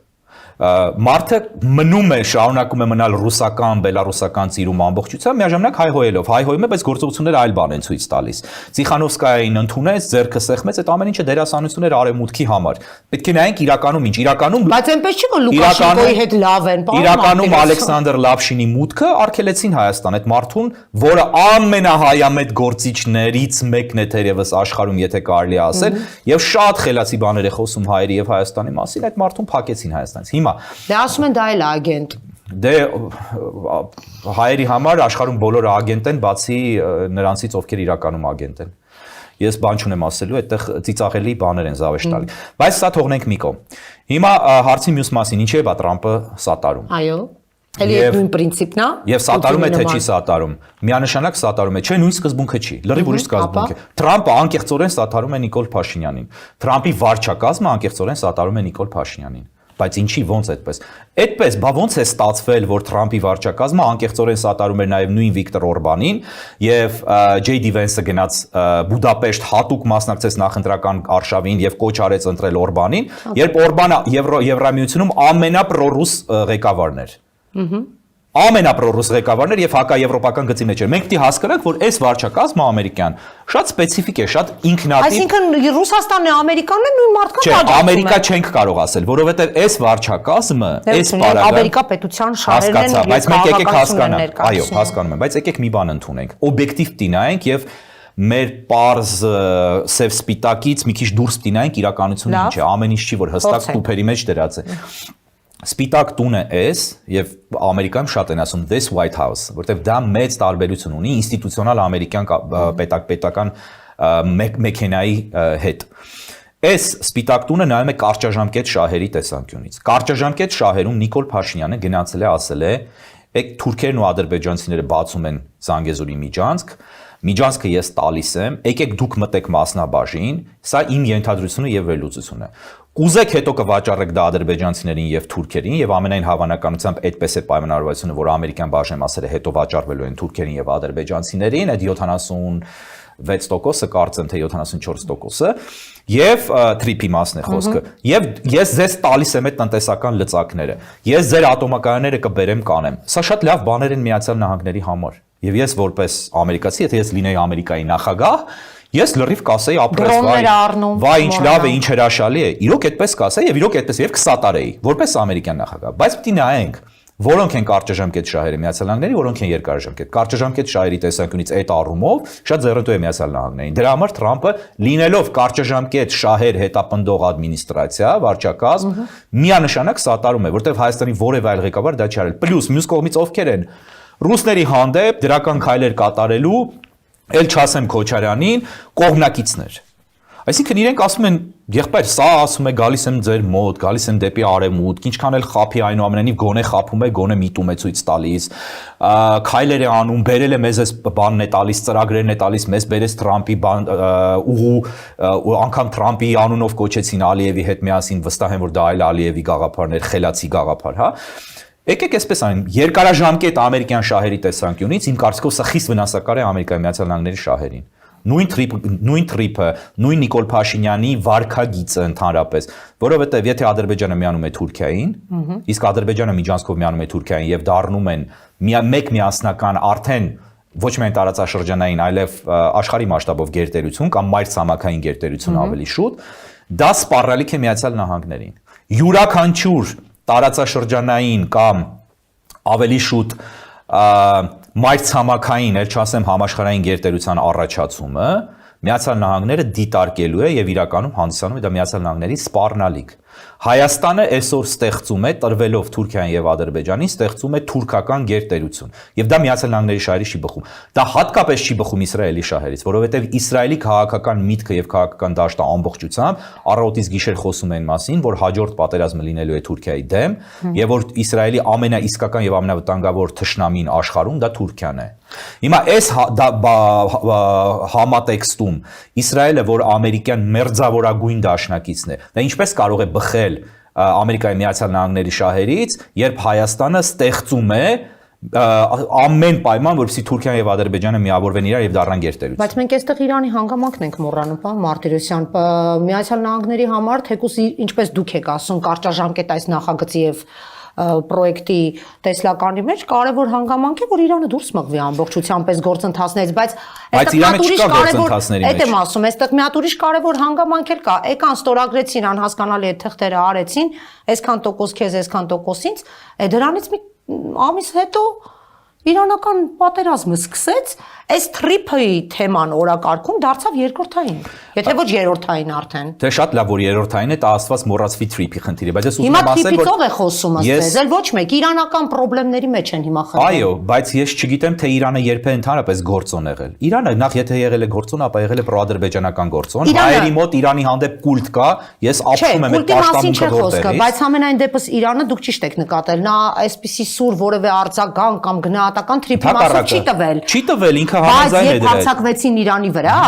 Մարդը մնում է, շարունակում է մնալ ռուսական, բելարուսական ծիրում ամբողջությամբ, միաժամանակ հայհոյելով, հայհոյում է, բայց գործողությունները այլ բան են ցույց տալիս։ Տիխանովսկային ընդունեց, ձեռքը սեղմեց, այդ ամեն ինչը դերասանություն էր արևմուտքի համար։ Պետք է նայենք իրականում ինչ, իրականում բայց այնպես չի որ Լուկաշենկոյի հետ լավ են, իրականում Ալեքսանդր Լապշինի մուտքը արգելեցին Հայաստան, այդ մարդուն, որը ամենահայամետ գործիչներից մեկն է թերևս աշխարհում, եթե կարելի ասել, եւ շատ խելացի բաներ է խոսում հայերի եւ Հայաստանի մասին, այդ մարդուն փակեցին Հայաստանից։ Հիմա դե ասում են դա էլ է ագենտ։ Դե հայերի համար աշխարհում բոլորը ագենտ են, բացի նրանցից, ովքեր իրականում ագենտ են։ Ես բան չունեմ ասելու, այդտեղ ծիծաղելի բաներ են զավեշտալի։ Բայց սա թողնենք մի կողմ։ Հիմա հարցի մյուս մասին, ինչի է բա Տրամպը սատարում։ Այո։ Էլի այդ նույն պրինցիպն է։ Եվ սատարում է թե չի սատարում։ Միանշանակ սատարում է, չէ, նույն սկզբունքը չի։ Լրիվ ուրիշ սկզբունք է։ Տրամպը անկեղծորեն սատարում է Նիկոլ Փաշինյանին։ Տրամպի վարչակազմը անկեղծորեն սատարում է Նիկոլ Փաշինյանին։ Բայց ինչի ոնց այդպես։ Այդպես, բա ոնց է ստացվել, որ Տրամպի վարչակազմը անկեղծորեն սատարում էր նաև նույն Վիկտոր Օրբանին եւ Ջեյդի Վենսը գնաց Բուդապեշտ հատուկ մասնակցեց նախընտրական արշավին եւ կոչ արեց ընտրել Օրբանին, երբ Օրբանը Եվրամիությունում ամենապրոռուս ղեկավարն էր։ Ամենապրոռուս ղեկավարն էր եւ հակաեվրոպական գծի մեջ էր։ Մենք պիտի հասկանանք, որ այս վարչակազմը ամերիկյան շատ սպეციფիկ է, շատ ինքնատիպ։ Այսինքն Ռուսաստանն է, Ամերիկան է նույն մարդկանց աջակցում։ Չէ, Ամերիկա չենք կարող ասել, որովհետեւ այս վարչակազմը, այս պարագայում Ամերիկա պետության շահերն են, բայց մենք եկեք հասկանանք։ Այո, հասկանում եմ, բայց եկեք մի բան ընդունենք։ Օբյեկտիվ պիտի նայենք եւ մեր պարզ սև սպիտակից մի քիչ դուրս պտինայինք իրականությունը ինչ է, ամեն ինչ չի որ հստակ տուփերի մեջ դրած է։ Սպիտակ տունը էս եւ Ամերիկայում շատ են ասում this White House, որտեղ դա մեծ տարբերություն ունի ինստիտուցիոնալ ամերիկյան պետական մեքենայի հետ։ Այս սպիտակ տունը նայում է կարճաժամկետ շահերի տեսանկյունից։ Կարճաժամկետ շահերում Նիկոլ Փաշինյանը գնացել է ասել է, եք թուրքերն ու ադրբեջանցիները բացում են Զանգեզուրի միջանցքը ես տալիս եմ, եկեք դուք մտեք մասնաբաժին, սա իմ ենթադրությունը եւ վերլուծությունը։ Կուզեք հետո կվաճառեք դա ադրբեջանցիներին եւ թուրքերին եւ ամենայն հավանականությամբ այդպես է պայմանավորվածությունը, որ ամերիկյան բաժնեմասերը հետո վաճառվելու են թուրքերին եւ ադրբեջանցիներին, այդ 76%-ը կարծեմ թե 74%-ը եւ թրիփի մասն է խոսքը։ Եվ ես ձեզ տալիս եմ այդ տնտեսական լծակները։ Ես ձեր ատոմակայանները կբերեմ կանեմ։ Սա շատ լավ բաներ են Միացյալ Նահանգների համար։ Եվ ես որպես ամերիկացի, եթե ես լինեի Ամերիկայի նախագահ, ես լրիվ կասեի ապրես վայ ինչ լավ է, ինչ հրաշալի է։ Իրոք այդպես կասեի եւ իրոք այդպես եւ կսատարեի որպես ամերիկյան նախագահ։ Բայց պիտի նայենք, որոնք են կարճաժամկետ շահերը Միացյալ Նահանգների, որոնք են երկարաժամկետ։ Կարճաժամկետ շահերի տեսանկյունից այդ առումով շատ ձեռնտու է Միացյալ Նահանգներին։ Դրա համար Թրամփը լինելով կարճաժամկետ շահեր հետապնդող ադմինիստրացիա, վարչակազմ, միանշանակ սատարում է, որտեղ Հայաստանի որևէ այլ ղեկավար դա չի արել։ Պլյուս մյուս կողմից ովքեր են ռուսների հանդեպ դրական քայլեր կատարելու, ել չասեմ Քոչարյանին, կողմնակիցներ։ Այսինքն իրենք ասում են, եղբայր, սա ասում է գալիս եմ ձեր մոտ, գալիս եմ դեպի արևմուտք, ինչքան էլ խափի այնուամենայնիվ գոնե խափում է, գոնե միտում է ցույց տալիս, քայլեր է անում, բերել է մեզ այս բանն է տալիս, ծրագրերն է տալիս, մեզ բերեց Թրամփի ու անգամ Թրամփի անունով կոչեցին Ալիևի հետ միասին, վստահ եմ որ դա այլ Ալիևի գաղափարներ, խելացի գաղափար, հա։ Եկեք այսպես այն երկարաժամկետ ամերիկյան շահերի տեսանկյունից իմ կարծիքով սա խիստ վնասակար է Ամերիկայի Միացյալ Նահանգների շահերին։ Նույն թրիփը, նույն Նիկոլ Փաշինյանի վարքագիծը ընդհանրապես, որովհետև եթե Ադրբեջանը միանում է Թուրքիային, իսկ Ադրբեջանը միջանցքով միանում է Թուրքիային եւ դառնում են մեկ միասնական արդեն ոչ միայն տարածաշրջանային, այլև աշխարհի մասշտաբով գերտերություն կամ մայրցամաքային գերտերություն ավելի շուտ, դա սպառնալիք է Միացյալ Նահանգներին։ Յուրաքանչյուր տարածաշրջանային կամ ավելի շուտ մայրցամաքային, ել չասեմ համաշխարհային գերտերության առաջացումը Միացյալ Նահանգները դիտարկելու է եւ իրականում հանդիսանում է դա Միացյալ Նահանգների սպառնալիք։ Հայաստանը այսօր ստեղծում է տրվելով Թուրքիային եւ Ադրբեջանին ստեղծում է թուրքական գերտերություն եւ դա Միացյալ Նահանգների շահերի չի բխում։ Դա հատկապես չի բխում Իսրայելի շահերից, որովհետեւ Իսրայելի քաղաքական միտքը եւ քաղաքական դաշտը ամբողջությամբ առավոտից գիշեր խոսում են մասին, որ հաջորդ պատերազմը լինելու է Թուրքիայի դեմ եւ որ Իսրայելի ամենաիսկական եւ ամենավտանգավոր թշնամին աշխարհում դա Թուրքիան է։ Հիմա այս համատեքստում Իսրայելը, որ ամերիկյան մերձավորագույն դաշնակիցն է, դա ինչպես կարող է բխել Ամերիկայի Միացյալ Նահանգների շահերից, երբ Հայաստանը ստեղծում է ամեն պայման, որպեսզի Թուրքիան եւ Ադրբեջանը միավորվեն իրար եւ դառնան գերտերություն։ Բայց մենք այստեղ Իրանի հանգամանքն ենք մոռանում, պարոն Մարտիրոսյան, Միացյալ Նահանգների համար թեկուզ ինչպես դուք եք ասում, կարճաժամկետ այս նախագծի եւ պրոյեկտի տեսլականի մեջ կարևոր հանգամանք է, որ Իրանը դուրս մղվի ամբողջությամբ այս գործընթացներից, բայց Իրանը չկա գործընթացների մեջ։ Այդ եմ ասում, այստեղ մի հատ ուրիշ կարևոր հանգամանք էլ կա։ Եկան ստորագրեցին, անհասկանալի այդ թղթերը արեցին, այսքան տոկոս քեզ, այսքան տոկոս ինձ, դրանից մի ամիս հետո իրանական պատերազմը սկսեց, այս թրիփի թեման օրակարգում դարձավ երկրորդային, եթե ոչ երրորդային արդեն։ Դե շատ լավ որ երրորդային է, դա ասված մոռացվի թրիփի խնդիրը, բայց ես ուզում եմ ասել, որ հիմա թրիփից ով է խոսում ասես, էլ ոչ մեկ իրանական խնդիրների մեջ են հիմա խնդիրը։ Այո, բայց ես չգիտեմ թե Իրանը երբ է ընդհանրապես գործոն եղել։ Իրանը նախ եթե եղել է գործոն, ապա եղել է պրոադրբեջանական գործոն։ Հայերի մոտ Իրանի հանդեպ կուլտ կա, ես ապրում եմ այդ պաշտամունքը որտեղից։ Բայց ամենայն դեպս Իրանը դուք ճիշտ եք նկատել, նա այսպիսի սուր որևէ արձագանք կամ գնահատական թրիփի մասով չի տվել։ Չի տվել, ինքը համաձայն է դրա։ Հարձակվեցին Իրանի վրա,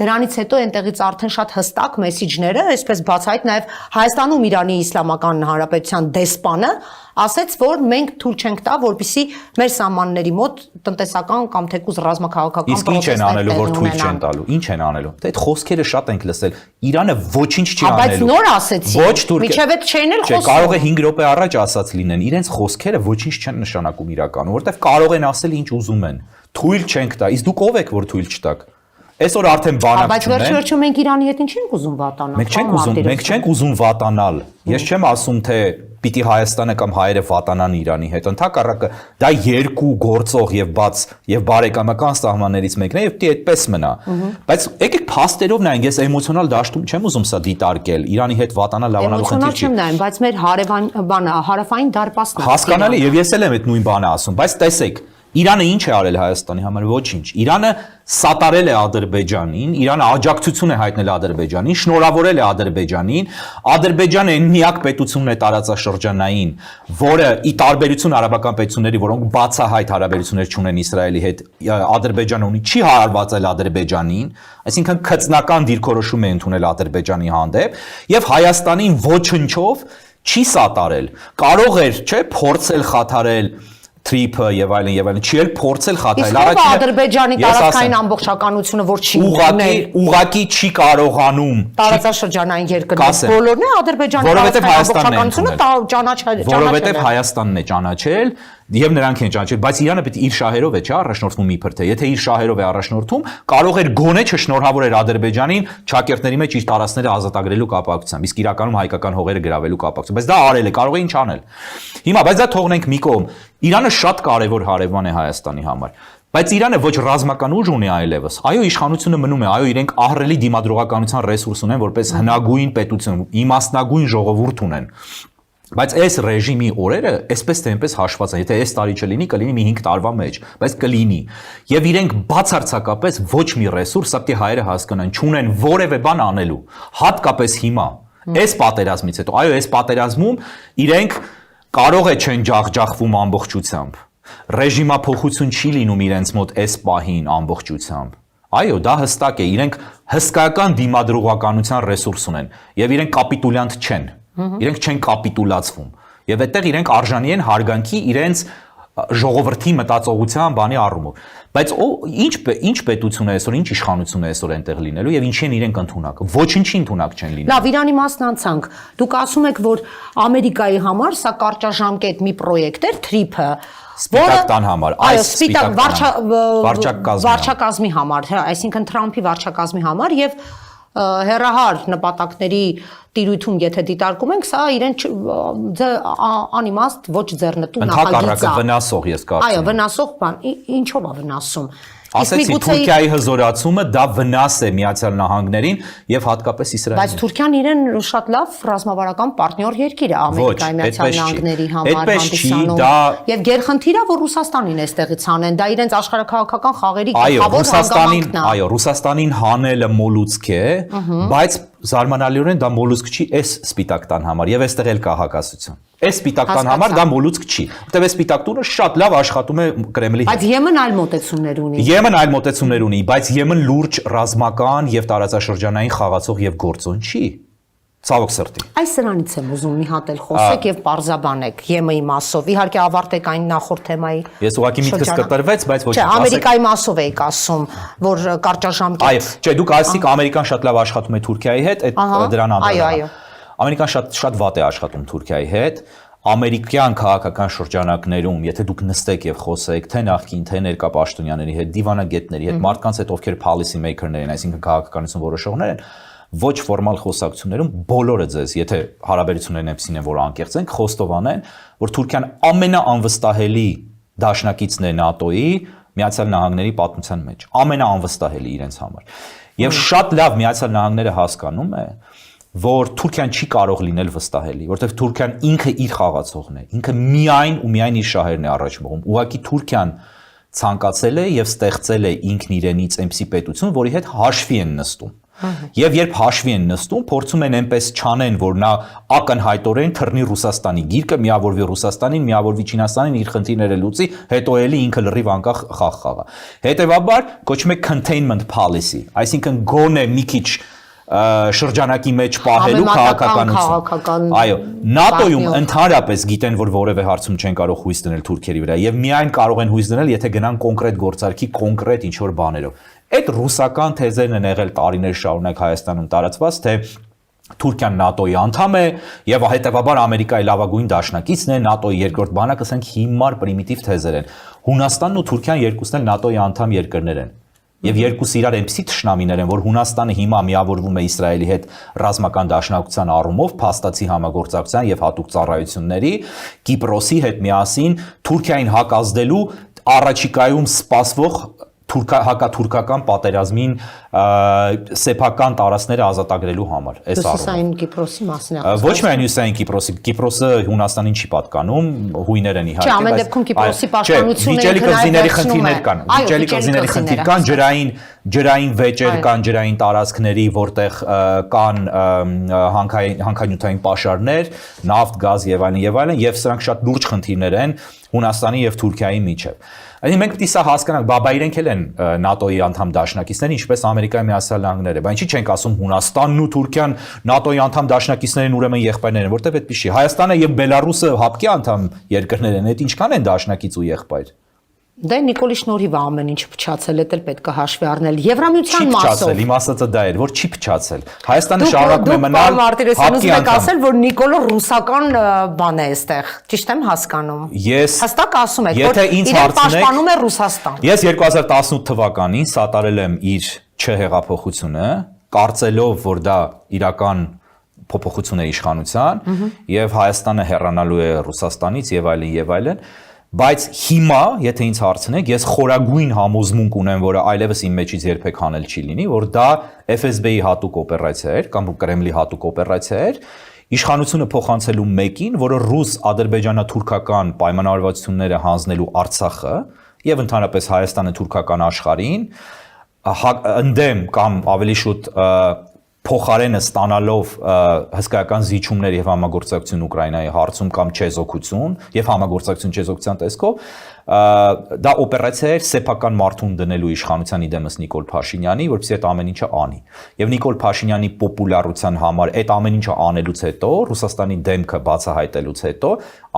դրանից հետո այնտեղից արդեն շատ հստակ մեսիջները, այսպես բացահայտ նաև Հայաստանում Իրանի Իսլամական Հանրապետության դեսպանը ասեց, որ մենք թույլ չենք տա, որպեսզի մեր սահմանների մոտ տնտեսական կամ թեկուզ ռազմաքաղաքական պրոցեսներ որ թույլ չեն տալու։ Ինչ են անելու։ Դե այդ խոսքերը շատ ենք լսել։ Իրանը ոչինչ չի անելու։ Բայց նոր ասեցին։ Ոչ Թուրքիա։ Միջև այդ չեն էլ խոսում։ Կարող է 5 րոպե առաջ ասած լինեն, իրենց խոսքերը ոչինչ չեն նշանակում իրականում, որովհետև կարող են ասել ինչ ուզում են։ Թույլ չենք տա, իսկ դուք ով եք որ թույլ չտաք։ Այսօր արդեն բանակ չունեն։ Բայց վերջ-վերջում մենք Իրանի հետ ինչ ենք ուզում վատանալ։ Մենք չենք ուզում վատանալ։ Ես չեմ ասում թե պիտի Հայաստանը կամ հայերը վատանան Իրանի հետ։ Ընդհակառակը դա երկու գործող եւ բաց եւ բարեկամական սահմաններից մեկն է եւ պիտի այդպես մնա։ Բայց եկեք փաստերով նայենք, ես էմոցիոնալ դաշտում չեմ ուզում սա դիտարկել։ Իրանի հետ վատանալ լավանալու խնդիր չի։ Էմոցիոնալ չեմ նայում, բայց մեր հարավային դարպասն է։ Հասկանալի, եւ ես էլ եմ այդ նույն բանը ասում, բայց տեսեք, Իրանը ինչ է արել Հայաստանի համար, ոչինչ։ Իրանը սատարել է Ադրբեջանին, Իրանը աջակցություն է հայտնել Ադրբեջանին, շնորհավորել է Ադրբեջանին, Ադրբեջանը այն միակ պետությունն է տարածաշրջանային, որը ի տարբերություն արաբական պետությունների, որոնք բացահայտ հարաբերություններ չունեն Իսրայելի հետ, Ադրբեջանը ունի չի հարվածել Ադրբեջանին, այսինքն քծնական դիրքորոշում է ընդունել Ադրբեջանի հանդեպ, եւ Հայաստանին ոչնչով չի սատարել։ Կարող էր, չէ, փորձել խաթարել Թրիփը եւ այլն, չի էլ փորձել խաթարել։ Իսկ Ադրբեջանի տարածքային ամբողջականությունը, որ չի ուղղակի չի կարողանում տարածաշրջանային երկրներ բոլորն է Ադրբեջանի ամբողջականությունը ճանաչել։ Որովհետեւ Հայաստանն է ճանաչել եւ նրանք են ճանաչել, բայց Իրանը պետք է իր շահերով է, չէ, առաջնորդվում իբր թե։ Եթե իր շահերով է առաջնորդում, կարող էր գոնե չշնորհավորել Ադրբեջանին ճակերտների մեջ իր տարածքները ազատագրելու կապակցությամբ, իսկ իրականում հայկական հողերը գրավելու կապակցությամբ։ Բայց դա արել է, կարող է ինչ անել։ Հիմա, բայց դա թողնենք մի կողմ։ Իրանը շատ կարևոր հարևան է Հայաստանի համար։ Բայց Իրանը ոչ ռազմական ուժ ունի այլևս։ Այո, իշխանությունը մնում է, այո, իրենք ահռելի դիմադրողականության ռեսուրս ունեն, որպես հնագույն պետություն, իմաստնագույն ժողովուրդ ունեն։ Բայց այս ռեժիմի օրերը այսպես թե այնպես հաշված են, եթե այս տարի չլինի, կլինի մի 5 տարվա մեջ, բայց կլինի։ Եվ իրենք բացարձակապես ոչ մի ռեսուրս, սա պիտի հայերը հասկանան, չունեն որևէ բան անելու, հատկապես հիմա, այս պատերազմից հետո, այո, այս պատերազմում իրենք կարող է չեն ջախջախվում ամբողջությամբ։ Ռեժիմափոխություն չի լինում իրենց մոտ այս պահին ամբողջությամբ։ Այո, դա հստակ է, իրենք հսկայական դիմադրողականության ռեսուրս ունեն, եւ իրենք կապիտուլյանտ չեն։ Իրենք չեն կապիտուլացվում եւ այդտեղ իրենք արժանի են հարգանքի իրենց ժողովրդի մտածողության բանի առումով բայց ինչ պետություն է այսօր ինչ իշխանություն է այսօր այնտեղ լինելու եւ ինչի են իրենք ընդունակ ոչինչի ընդունակ չեն լինելու լավ Իրանի մասն անցանք դուք ասում եք որ Ամերիկայի համար սա կարճաժամկետ մի պրոյեկտ էր Թրիփը Սպիտակ համար, այս սպիտակ վարչակազմի համար, այսինքն Թրամփի վարչակազմի համար եւ հերահար նպատակների տիրույթում եթե դիտարկում ենք, սա իրեն անիմաստ ոչ ձեռնտու նախագիծ է։ Ընդհակառակը վնասող ես կարծում։ Այո, վնասող բան, ինչով է վնասում։ Ասեցի Թուրքիայի հզորացումը դա վնաս է Միացյալ Նահանգներին եւ հատկապես Իսրայելին։ Բայց Թուրքիան իրեն շատ լավ ռազմավարական պարտներ երկիր է Ամերիկայի Միացյալ Նահանգների համար հանդիսանում։ Եվ գերխնդիրը որ Ռուսաստանին էստեղից հանեն, դա իրենց աշխարհակաղակական խաղերի գլխավոր հանգամանքն է։ Այո, Ռուսաստանին հանելը մոլուցք է, բայց զարմանալիորեն դա մոլուցք չի այս սպիտակ տան համար եւ այստեղ էլ կա հակասություն։ Այս սպիտակ տան համար դա մոլուցք չի, որտեղ այս սպիտակ տունը շատ լավ աշխատում է Կրեմլի հետ։ Բայց Եմեն այլ մոտեցումներ ունի։ Եմեն այլ մոտեցումներ ունի, բայց Եմեն լուրջ ռազմական եւ տարածաշրջանային խաղացող եւ գործոն չի։ Ցավոք սրտի։ Այս սրանից եմ ուզում մի հատ էլ խոսեք եւ պարզաբանեք Եմենի մասով։ Իհարկե ավարտեք այն նախորդ թեմայի։ Ես ուղղակի միտքս կտրվեց, բայց ոչ։ Չէ, Ամերիկայի մասով էիք ասում, որ կարճաժամկետ։ Այո, չէ, դուք ասիք Ամերիկան շատ լավ աշխատում է Թուրքիայի հետ, այդ դրան անդրադառնալու։ Ամերիկան շատ վատ է աշխատում Թուրքիայի հետ։ Ամերիկյան քաղաքական շրջանակներում, եթե դուք նստեք եւ խոսեք թե նախկին, թե ներկա պաշտոնյաների հետ, դիվանագետների հետ, մարդկանց հետ, ովքեր policy maker-ներ են, այսինքն քաղաքականություն որոշողներ են, ոչ ֆորմալ խոսակցություններում բոլորը ձեզ, եթե հարաբերություններն այնպեսին են, որ անկեղծ են, խոստովանեն, որ Թուրքիան ամենաանվստահելի դաշնակիցն է ՆԱՏՕ-ի, Միացյալ Նահանգների պատմության մեջ, ամենաանվստահելի իրենց համար։ Եվ շատ լավ Միացյալ Նահանգները հասկանում է, որ Թուրքիան չի կարող լինել վստահելի, որովհետև Թուրքիան ինքը իր խաղացողն է, ինքը միայն ու միայն իր շահերն է առաջ մղում։ Ուղղակի Թուրքիան ցանկացել է եւ ստեղծել է ինքն իրենից այնպիսի պետություն, որի հետ հաշվի են նստում։ Եվ երբ հաշվի են նստում, փորձում են այնպես չանեն, որ նա ակնհայտորեն թռնի Ռուսաստանի գիրկը, միավորվի Ռուսաստանին, միավորվի Չինաստանին, իր խնդիրները լուծի, հետո էլի ինքը լրիվ անկախ խաղ խաղա։ Հետևաբար կոչվում է containment policy, այսինքն գոնե մի քիչ շրջանակի մեջ պահելու քաղաքականություն։ Այո, ՆԱՏՕ-ում ընդհանրապես գիտեն, որ որևէ հարցում չեն կարող հույս դնել թուրքերի վրա եւ միայն կարող են հույս դնել, եթե գնան կոնկրետ գործարքի կոնկրետ ինչ-որ բաներով։ Այդ ռուսական թեզերն են եղել տարիներ շարունակ Հայաստանում տարածված, թե Թուրքիան ՆԱՏՕ-ի անդամ է եւ հետեւաբար Ամերիկայի լավագույն դաշնակիցն է, ՆԱՏՕ-ի երկրորդ բանակը ասենք հիմար պրիմիտիվ թեզեր են։ Հունաստանն ու Թուրքիան երկուսն էլ ՆԱՏՕ-ի անդամ երկրներ են։ Եվ երկուսը իրար այնպեսի թշնամիներ են, որ Հունաստանը հիմա միավորվում է Իսրայելի հետ ռազմական դաշնակցության առումով, փաստացի համագործակցության եւ հատուկ ծառայությունների, Կիպրոսի հետ միասին Թուրքիային հակազդելու առաջիկայում սպասվող հակաթուրքական պատերազմին սեփական տարածքները ազատագրելու համար, այս առումով։ Հյուսիսային Կիպրոսի մասն է։ Ոչ միայն Հյուսիսային Կիպրոսի, Կիպրոսը Հունաստանին չի պատկանում, հույներ են իհարկե, Չէ, ամեն դեպքում Կիպրոսի պաշտպանությունը վիճելի կղզիների խնդիրներ կան, վիճելի կղզիների խնդիր կան, ջրային վեճեր կան, ջրային տարածքների, որտեղ կան հանքանյութային պաշարներ, նավթ, գազ եւ այլն, եւ սրանք շատ լուրջ խնդիրներ են Հունաստանի եւ Թուրքիայի միջեւ։ Այսինքն մենք պետք է սա հասկանանք, բա իրենք էլ են ՆԱՏՕ-ի անդամ դաշնակիցներ, ինչպես Ամերիկայի Միացյալ Նահանգները, բայց ինչի չենք ասում Հունաստանն ու Թուրքիան ՆԱՏՕ-ի անդամ դաշնակիցներն ուրեմն եղբայրներ են, որտեղ այդպես չի։ Հայաստանը եւ Բելարուսը ՀԱՊԿ-ի անդամ երկրներ են, այդ ինչքան են դաշնակից ու եղբայր։ Դե Նիկոլի շնորհիվ է ամեն ինչ փչացել, դա էլ պետք է հաշվի առնել։ Եվրամիության մասով։ Իմ ասածը դա էր, որ չի փչացել։ Հայաստանը շարունակում է մնալ ՀԱՊԿ-ի անդամ։ Ասել, որ Նիկոլը ռուսական բան է այստեղ։ Ճիշտ եմ հասկանում։ Ես հստակ ասում եք, որ իրեն պաշտպանում է Ռուսաստան։ Ես 2018 թվականին սատարել եմ իր չհեղափոխությունը, կարծելով, որ դա իրական փոփոխություն է իշխանության, եւ Հայաստանը հեռանալու է Ռուսաստանից եւ այլն եւ այլն։ Բայց հիմա, եթե ինձ հարցնեք, ես խորագույն համոզմունք ունեմ, որը այլևս իմ մեջից երբեք հանել չի լինի, որ դա FSB-ի հատուկ օպերացիա էր կամ Կրեմլի հատուկ օպերացիա էր, իշխանությունը փոխանցելու մեկին, որը ռուս-ադրբեջանա-թուրքական պայմանավորվածությունները հանձնելու Արցախը եւ ընդհանրապես Հայաստանը թուրքական աշխարհին ընդդեմ կամ ավելի շուտ փոխարենը ստանալով հսկայական զիջումներ եւ համագործակցություն Ուկրաինայի հարցում կամ չեզոքություն եւ համագործակցություն չեզոքության տեսքով դա օպերացիա էր սեփական մարդուն դնելու իշխանության իդեմս Նիկոլ Փաշինյանի, որպեսզի այդ ամեն ինչը անի։ Եվ Նիկոլ Փաշինյանի պոպուլարության համար այդ ամեն ինչը անելուց հետո, Ռուսաստանի դեմքը բացահայտելուց հետո,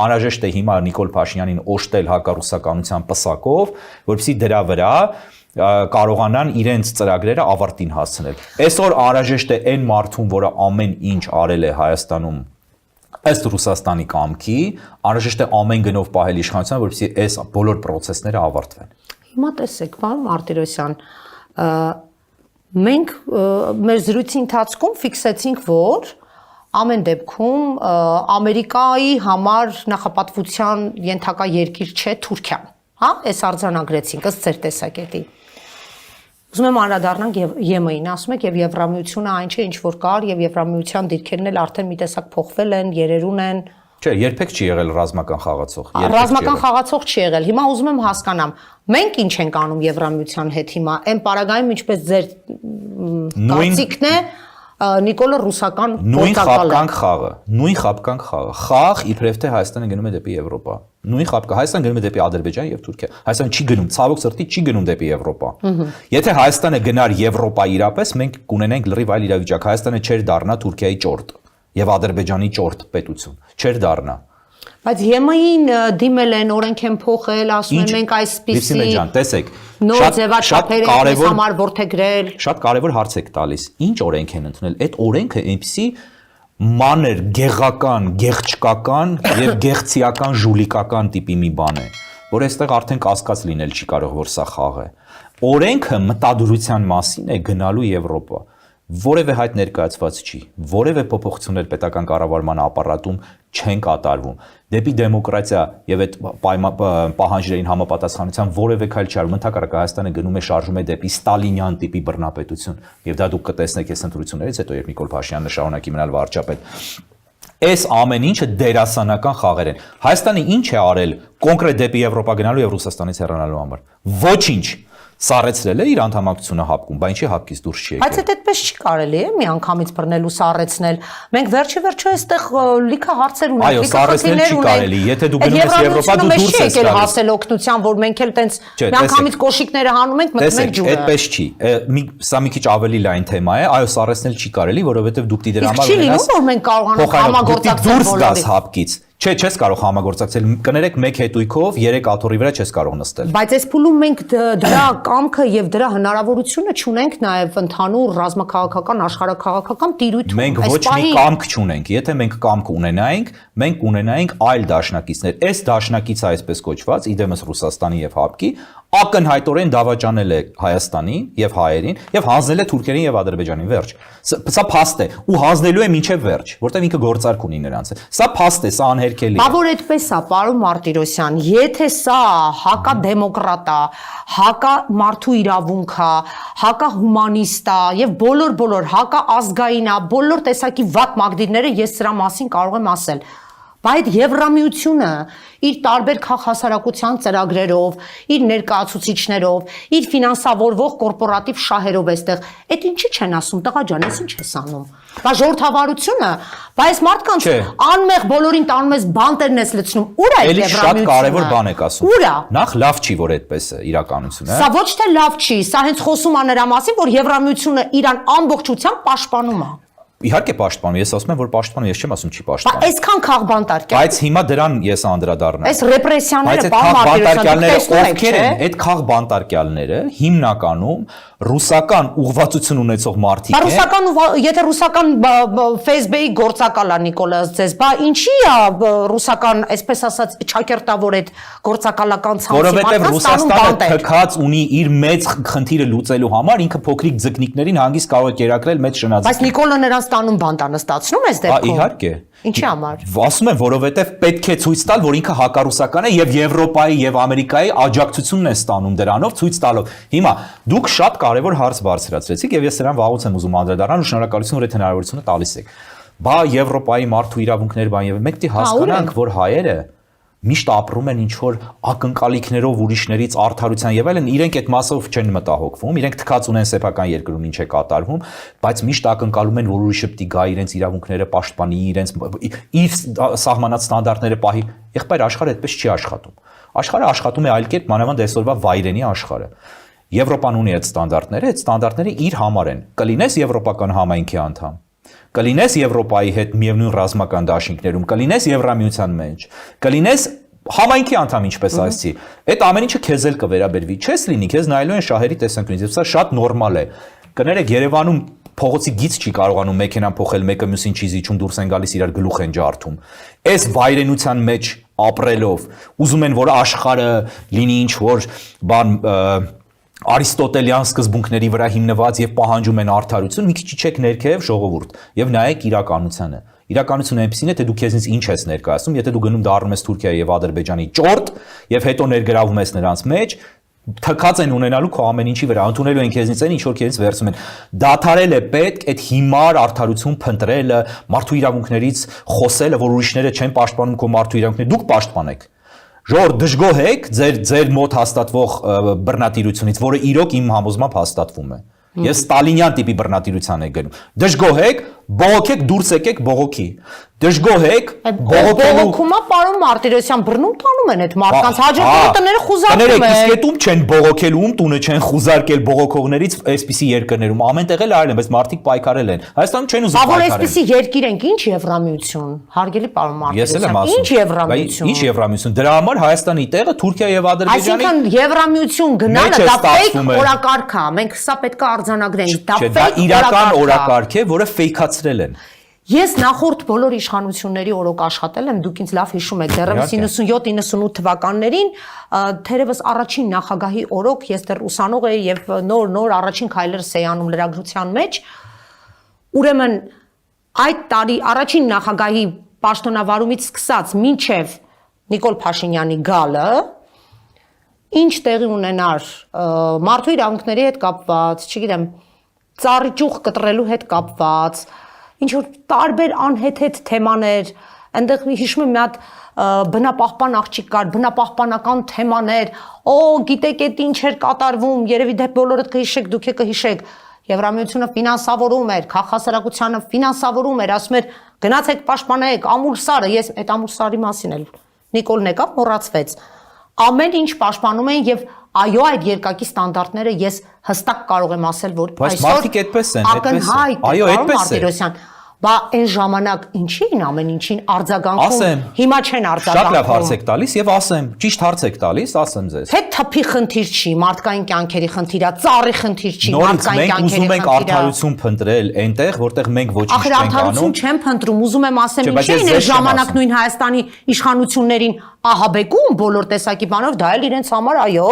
անհրաժեշտ է հիմա Նիկոլ Փաշինյանին օժտել հակառուսականության պսակով, որպեսզի դրա վրա կարողանան իրենց ծրագրերը ավարտին հասցնել։ Այսօր անհրաժեշտ է այն մարդուն, որը ամեն ինչ արել է Հայաստանում ըստ Ռուսաստանի կամքի, անհրաժեշտ է ամեն գնով պահել իշխանության, որպեսզի այս բոլոր process-ները ավարտվեն։ Հիմա տեսեք, պարոն Մարտիրոսյան, մենք մեր զրույցի ընթացքում ֆիքսեցինք, որ ամեն դեպքում Ամերիկայի համար նախապատվության ենթակա երկիր չէ Թուրքիան, հա, այս արձանագրեցինք ըստ ձեր տեսակետի։ Ուզում եմ անդրադառնանք ԵՄ-ին, ասում եք, եւ Եվրամիությունը այն չէ, ինչ որ կար, եւ Եվրամիության դիրքերն էլ արդեն մի տեսակ փոխվել են, երերուն են։ Չէ, երբեք չի եղել ռազմական խաղացող։ Ռազմական խաղացող չի եղել։ Հիմա ուզում եմ հասկանամ, մենք ինչ ենք անում Եվրամիության հետ հիմա, այն պարագայում ինչպես ձեր կարծիքն է, Նիկոլը ռուսական գործակալ է։ Նույն խապկանք խաղը։ Խաղ իբրև թե Հայաստանը գնում է դեպի Եվրոպա։ Նույն խապկա Հայաստանը գնում է դեպի Ադրբեջան եւ Թուրքիա։ Հայաստանը չի գնում, ցավոք սրտի չի գնում դեպի Եվրոպա։ Եթե Հայաստանը գնար Եվրոպա իրապես, մենք կունենայինք լրիվ այլ իրավիճակ։ Հայաստանը չէր դառնա Թուրքիայի ճորտ եւ Ադրբեջանի ճորտ պետություն։ Չէր դառնա։ Բայց ԵՄ-ին դիմել են, օրենք են փոխել, ասում են մենք այսպիսի տեսեք, նոր ձևաչափեր ենք համար ворթեգրել։ Շատ կարևոր հարց եք տալիս։ Ինչ օրենք են ընդունել։ Այդ օրենքը այնպեսի մանր, գեղական, գեղչկական եւ գեղցիական ժուլիկական տիպի մի բան է, որ այստեղ արդեն կասկած լինել չի կարող, որ սա խաղ է։ Օրենքը մտադրության մասին է գնալու Եվրոպա։ Որևէ հայտ ներկայացված չի, որևէ փոփոխություններ պետական կառավարման ապարատում չեն կատարվում։ Դեպի դեմոկրատիա եւ այդ պահանջներին համապատասխանության որևէ քայլ չի արվում։ Ընդհակառակը Հայաստանը գնում է շարժում է դեպի ստալինյան տիպի բռնապետություն, եւ դա դուք կտեսնեք այս ընտրություններից հետո, երբ Նիկոլ Փաշինյանը շարունակի մնալ վարչապետ։ Այս ամեն ինչը դերասանական խաղեր են։ Հայաստանը ինչ է արել կոնկրետ դեպի Եվրոպա գնալու եւ Ռուսաստանից հեռանալու համար։ Ոչինչ։ Սառեցրել է իր անդամակցությունը ՀԱՊԿ-ում, բայց ինչի ՀԱՊԿ-ից դուրս չի եկել։ Բայց դա այդպես չի կարելի է միանգամից բռնելու, սառեցնել։ Մենք վերջի այստեղ լիքը հարցեր ունենք, լիքը խնդիրներ ունենք։ Այո, սառեցնել չի կարելի, եթե դու գնում ես Եվրոպա, դու դուրս ես գալիս։ Հասել օգնության, որ մենք էլ տենց միանգամից կոշիկները հանում ենք, մտնում ենք ջուրը։ Այդպես չի։ Սա մի քիչ ավելի լայն թեմա է, այո, սառեցնել չի կարելի, որովհետև դուք դիտեր համար ունենաս։ Չի լինում, որ մենք կարողանանք համագործակցել բոլորի։ ՀԱՊԿ-ից։ Չէ, չես կարող համագործակցել։ Կներեք մեկ հետույքով 3 աթոռի վրա չես կարող նստել։ Բայց այս փուլում մենք դրա կամքը եւ դրա հնարավորությունը չունենք նաեւ ընդհանուր ռազմաքաղաքական, աշխարհաքաղաքական տիրույթում։ Մենք ոչ մի կամք չունենք։ Եթե մենք կամք ունենայինք, մենք ունենայինք այլ դաշնակիցներ։ Այս դաշնակիցը այսպես կոչված, իդեմս Ռուսաստանի եւ ՀԱՊԿ-ի ակնհայտորեն դավաճանել է Հայաստանին եւ հայերին եւ հանձնել է թուրքերին եւ Ադրբեջանին, վերջ։ Սա փաստ է ու հանձնելու է մինչեւ վերջ, որտեղ ինքը գործարք ունի նրանց։ Սա փաստ է, սա անհերքելի է։ Բա որ այդպես է, պարոն Մարտիրոսյան, եթե սա հակադեմոկրատ է, հակամարդու իրավունք է, հակահումանիստ է եւ բոլոր հակաազգային է, բոլոր տեսակի վատ մագդիրները ես սրա մասին կարող եմ ասել։ Բայց այդ Եվրամիությունը իր տարբեր քաղաքասարակության ծրագրերով, իր ներկայացուցիչներով, իր ֆինանսավորվող կորպորատիվ շահերով էստեղ, այդ ինչի չեն ասում, տղա ջան, ես ինչ ես անում։ Բա ժողովրդավարությունը, բայց մարդկանց անմեղ բոլորին տանում ես բանտերն ես լցնում։ Ուր է Էլի շատ կարևոր բան եք ասում։ Ուր է։ Նախ լավ չի, որ այդպես է իրականությունը, Սա ոչ թե լավ չի, սա հենց խոսում է նրա մասին, որ Եվրամիությունը իրան ամբողջությամբ պաշտպանում է։ Իհարկե պաշտպանում, ես ասում եմ, որ պաշտպանում, ես չեմ ասում չի Բա պաշտպանում։ այսքան քաղբանտարկյալ։ Բայց հիմա դրան ես անդրադառնամ։ Այս ռեպրեսիաները, այդ քաղբանտարկյալները հիմնականում ռուսական ուղղվածություն ունեցող մարդիկ են։ Եթե ռուսական Facebook-ի գործակալ է Նիկոլաս ձեզ, բա ինչի է ռուսական, այսպես ասած, չակերտավոր այդ գործակալական ցանցի որովհետև Ռուսաստանը թքած ունի իր մեծ խնդիրը լուծելու համար, ինքը փոքրիկ ձկնիկներին հանգիստ կարող է կերակրել մեծ շնաձկներ։ Բայց Նիկոլը նրանց տանում բանտանստացնում ես դեպքում։ Իհարկե։ Ինչի համար։ Ասում եմ, որովհետև պետք է ցույց տալ, որ ինքը հակառուսական է եւ Եվրոպայի եւ Ամերիկայի աջակցությունն է ստանում դրանով, ցույց տալով։ Հիմա դուք շատ կարևոր հարց բարձրացրեցիք եւ ես նրան վաղուց եմ ուզում անդրադառնալ ու շնորհակալություն, որ այդ հնարավորությունը տալիս եք։ Բա Եվրոպայի մարդու իրավունքներ բան եւ մենք դի հասկանանք, որ հայերը միշտ ապրում են ինչ-որ ակնկալիքներով ուրիշներից արդարության եւ այլն, իրենք այդ մասով չեն մտահոգվում, իրենք թքած ունեն սեփական երկրում ինչ է կատարվում, բայց միշտ ակնկալում են, որ ուրիշը պիտի գա իրենց իրավունքները պաշտպանի, իրենց իր սահմանած ստանդարտները պահի։ Եղբայր աշխարհը այդպես չի աշխատում։ Աշխարհը աշխատում է այլ կերպ, մանավանդ այսօրվա վայրենի աշխարհը։ Եվրոպան ունի այդ ստանդարտները իր համար են։ Կլինես եվրոպական համայնքի անդամ, կլինես Եվրոպայի հետ միևնույն ռազմական դաշինքներում, կլինես Եվրամիության մեջ, կլինես համայնքի անդամ ինչպես ասեցի, այդ ամեն ինչը քեզ էլ կվերաբերվի, չես լինի, քեզ նայելու են շահերի տեսանկյունից, սա շատ նորմալ է։ Կներեք, Երևանում փողոցի գիծ չի կարողանում մեքենան փոխել, մեկը մյուսին չի զիջում, դուրս են գալիս իրար գլուխ են ջարդում։ Այս վայրենության մեջ ապրելով, ուզում են, որ աշխարհը լինի ինչ որ բան Արիստոտելյան սկզբունքների վրա հիմնված եւ պահանջում են արդարություն, մի քիչ իջեք ներքև ժողովուրդ եւ նայեք իրականությանը։ Իրականությունը այնպեսին է, թե դու քեզնից ինչ ես ներկայացնում, եթե դու գնում դառնում ես Թուրքիայի եւ Ադրբեջանի ճորտ եւ հետո ներգրավում ես նրանց մեջ, թքած են ունենալու քո ամեն ինչի վրա, ընդունելու են քեզնից այն ինչ որ քեզնից վերցում են։ Դադարել է պետք այդ հիմար արդարություն փնտրելը, մարդու իրավունքներից խոսելը, որ ուրիշները չեն պաշտպանում քո մարդու իրավունքները, դուք պաշտպանեք։ Ժողովուրդ դժգոհ եք ձեր մոտ հաստատվող բռնատիրությունից, որը իրոք իմ համոզմամբ հաստատվում է։ Ես ստալինյան տիպի բռնատիրության եք գնում։ Դժգոհ եք, բողոքեք, դուրս եկեք բողոքի։ Դժգոհ եք, բողոքումա պարոն Մարտիրոսյան բռնում տանում են այդ մարդկանց, հաջորդող տները խուզարկում են։ Իսկ այդ ում չեն բողոքել, ում տունը չեն խուզարկել բողոքողներից այսպիսի երկրներում, ամենտեղ էլ արել են, բայց մարդիկ պայքարել են։ Հայաստանում չեն ուզում պայքարել։ Բա որ այսպիսի երկիր ենք, ինչ Եվրամիություն, հարգելի պարոն Մարտիրոսյան, ինչ Եվրամիություն։ Ինչ Եվրամիություն։ Դրա համար Հայաստանի տեղը Թուրքիա եւ Ադրբեջանի։ Այսինքն Եվրամիություն գնալը դա ֆեյք օրակարգ է, մենք սա պետք է արձանագրենք, դա ֆեյք իրական օրակարգ է, որը ֆեյքացրել են։ Ես նախորդ բոլոր իշխանությունների օրոք աշխատել եմ, դուք ինձ լավ հիշում եք, դեռևս 97-98 թվականներին, թերևս առաջին նախագահի օրոք ես դեռ ուսանող էի եւ նոր առաջին քայլերս էի անում լրագրության մեջ, ուրեմն այդ տարի առաջին նախագահի պաշտոնավարումից սկսած մինչեւ Նիկոլ Փաշինյանի գալը, ինչ տեղի ունենար մարդու իրավունքների հետ կապված, չգիտեմ, ծառի ճյուղ կտրելու հետ կապված, ինչ որ տարբեր անհեթեթ թեմաներ, այնտեղ հիշում եմ մի հատ բնապահպան աղջիկ կար, բնապահպանական թեմաներ, գիտեք այդ ինչ էր կատարվում, երևի դե բոլորդ կհիշեք, դուք կհիշեք, Եվրամիությունը ֆինանսավորում էր, քաղաքասարակությանը ֆինանսավորում էր, ասում էր գնացեք պաշտպանեք ամուլսարը, ես այդ ամուլսարի մասին էլ Նիկոլն եկավ, մոռացվեց, ամեն ինչ պաշտպանում են եւ այո այդ երկակի ստանդարտները ես հստակ կարող եմ ասել, որ այսօր ակնհայտ է, այո այդպես է։ Բա այն ժամանակ ինչի՞ն ամեն ինչին արձագանքում, Ասեմ, հիմա չեն շատ լավ հարց արձագանքում։ եք տալիս եւ ասեմ, ճիշտ հարց եք տալիս, ասեմ ձեզ։ Թե թփի խնդիր չի, մարդկային կյանքերի խնդիր է, ծառի խնդիր չի, Նորից մարդկային մենք ուզում կյանքերի ենք խնդիր է։ արդարություն փնտրել այնտեղ, որտեղ մենք ոչինչ Ախր չենք արդարություն անում։ չեմ փնտրում, ուզում եմ ասեմ Չէ, բայց ինչի ես են ձեզ այս չեմ ժամանակ ասում։ նույն Հայաստանի իշխանություններին ահաբեկում բոլոր տեսակի բանով, դա էլ իրենց համար այո,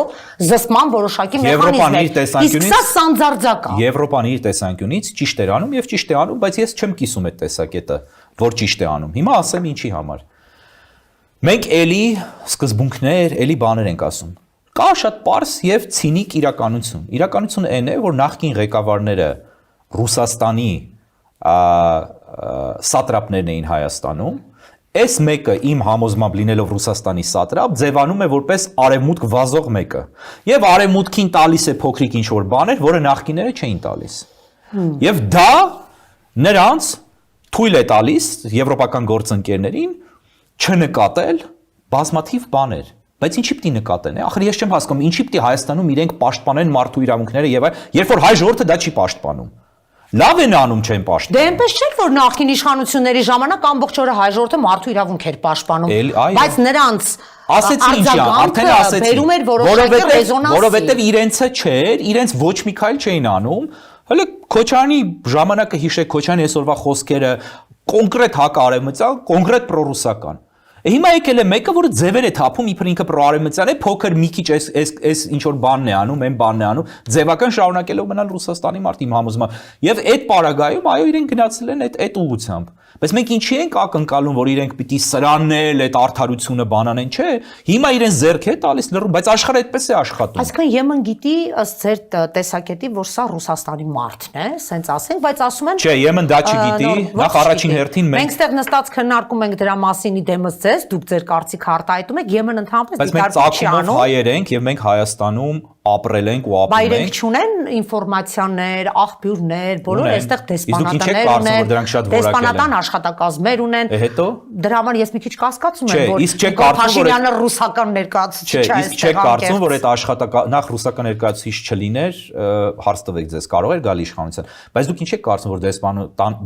զսպման որոշակի Եվրոպան մեխանիզմ է։ իր տեսանկյունից- Իսկ սա սանձարձակ է։ Եվրոպան իր տեսանկյունից ճիշտ էր անում եւ ճիշտ է անում, բայց ես չեմ կիսում այդ տեսակետը, որ ճիշտ է անում։ Հիմա ասեմ ինչի համար։ Մենք էլի սկզբունքներ, էլի բաներ ենք ասում։ Կա շատ པարս եւ ցինիկ իրականություն։ Իրականությունը այն է, որ նախկին ղեկավարները Ռուսաստանի սատրապներն էին Հայաստանում, այս մեկը իմ համոզմամբ լինելով Ռուսաստանի սատրապ, ձևանում է որպես արևմուտք վազող մեկը։ Եվ արևմուտքին տալիս է փոքրիկ ինչ-որ բաներ, որը նախկիները չէին տալիս։ Եվ դա նրանց թույլ է տալիս եվրոպական գործընկերներին չնկատել բազմաթիվ բաներ։ Բայց ինչի՞ պիտի նկատեն, ախր ես չեմ հասկանում, ինչի՞ պիտի Հայաստանում իրենք պաշտպանեն մարդու իրավունքները եւ երբ որ հայ ժողովուրդը դա չի պաշտպանում։ Լավ են անում, չեն Դե պաշտպանում։ այնպես չէր, որ նախկին իշխանությունների ժամանակ ամբողջ օրը հայ ժողովուրդը մարդու իրավունք էր պաշտպանում, Այո։ բայց նրանց Ասեցի ինչի, արդեն ասեցի։ բերում էր որոշակի ռեզոնանսի։ Որովհետև իրենցը չէր, իրենց ոչ մի քայլ չէին անում։ Հələ Քոչարյանի ժամանակը հիշեք, Քոչարյանի այսօրվա խոսքերը կոնկրետ հակարևմտյան, կոնկրետ պրոռուսական։ Հիմա եկել է մեկը, որը ձևեր է թափում, իբր ինքը պրոարևմտյան է, փոքր մի քիչ այս ինչ որ բանն է անում, այն բանն է անում, ձևական շարունակելով մնալ Ռուսաստանի մարդ իմ համոզմամբ։ Եվ այդ պարագայում այո իրենք գնացել են այդ ուղղությամբ։ Բայց մենք ինչի ենք ակնկալում, որ իրենք պիտի սրանել այդ արդարությունը բանանեն, չէ։ Հիմա իրեն ձեռք է տալիս լրում, բայց աշխարհը այդպես է աշխատում։ Այսինքն Եմեն գիտի ըստ ձեր տեսակետի, որ սա Ռուսաստանի մարդն է, սենց ասենք, բայց ասում են Չէ, Եմեն դա չգիտի, նախ առաջին հերթին մենք ստեղ նստած քննարկում ենք դրա մասին դեմս ձեզ, դուք ձեր կարծիքը արտահայտում եք, Եմեն ընդհանրապես Բայց մենք դիտարկում չի ցակումով անում։ հայեր ենք եւ մենք Հայաստանում ապրել ենք ու Բա ապրում իրենք ենք։ չունեն ինֆորմացիաներ, աղբյուրներ, բոլոր Ունեն։ այստեղ Իսկ դուք ինչ եք դեսպանատներ կարծում, որ ունեն, դրանք շատ որակել են։ դեսպանատան աշխատակազմեր ունեն։ Հետո Դրա համար ես մի քիչ կասկածում Չէ, եմ, որ իսկ չեք կարծում, որ Փաշինյանը ռուսական ներկայացուցիչ Չէ, է իսկ չեք կարծում, որ այդ նախ ռուսական ներկայացուցիչ չլիներ, հարց տվեք ձեզ, կարող էր գալ իշխանության։ Բայց դուք ինչ եք կարծում, որ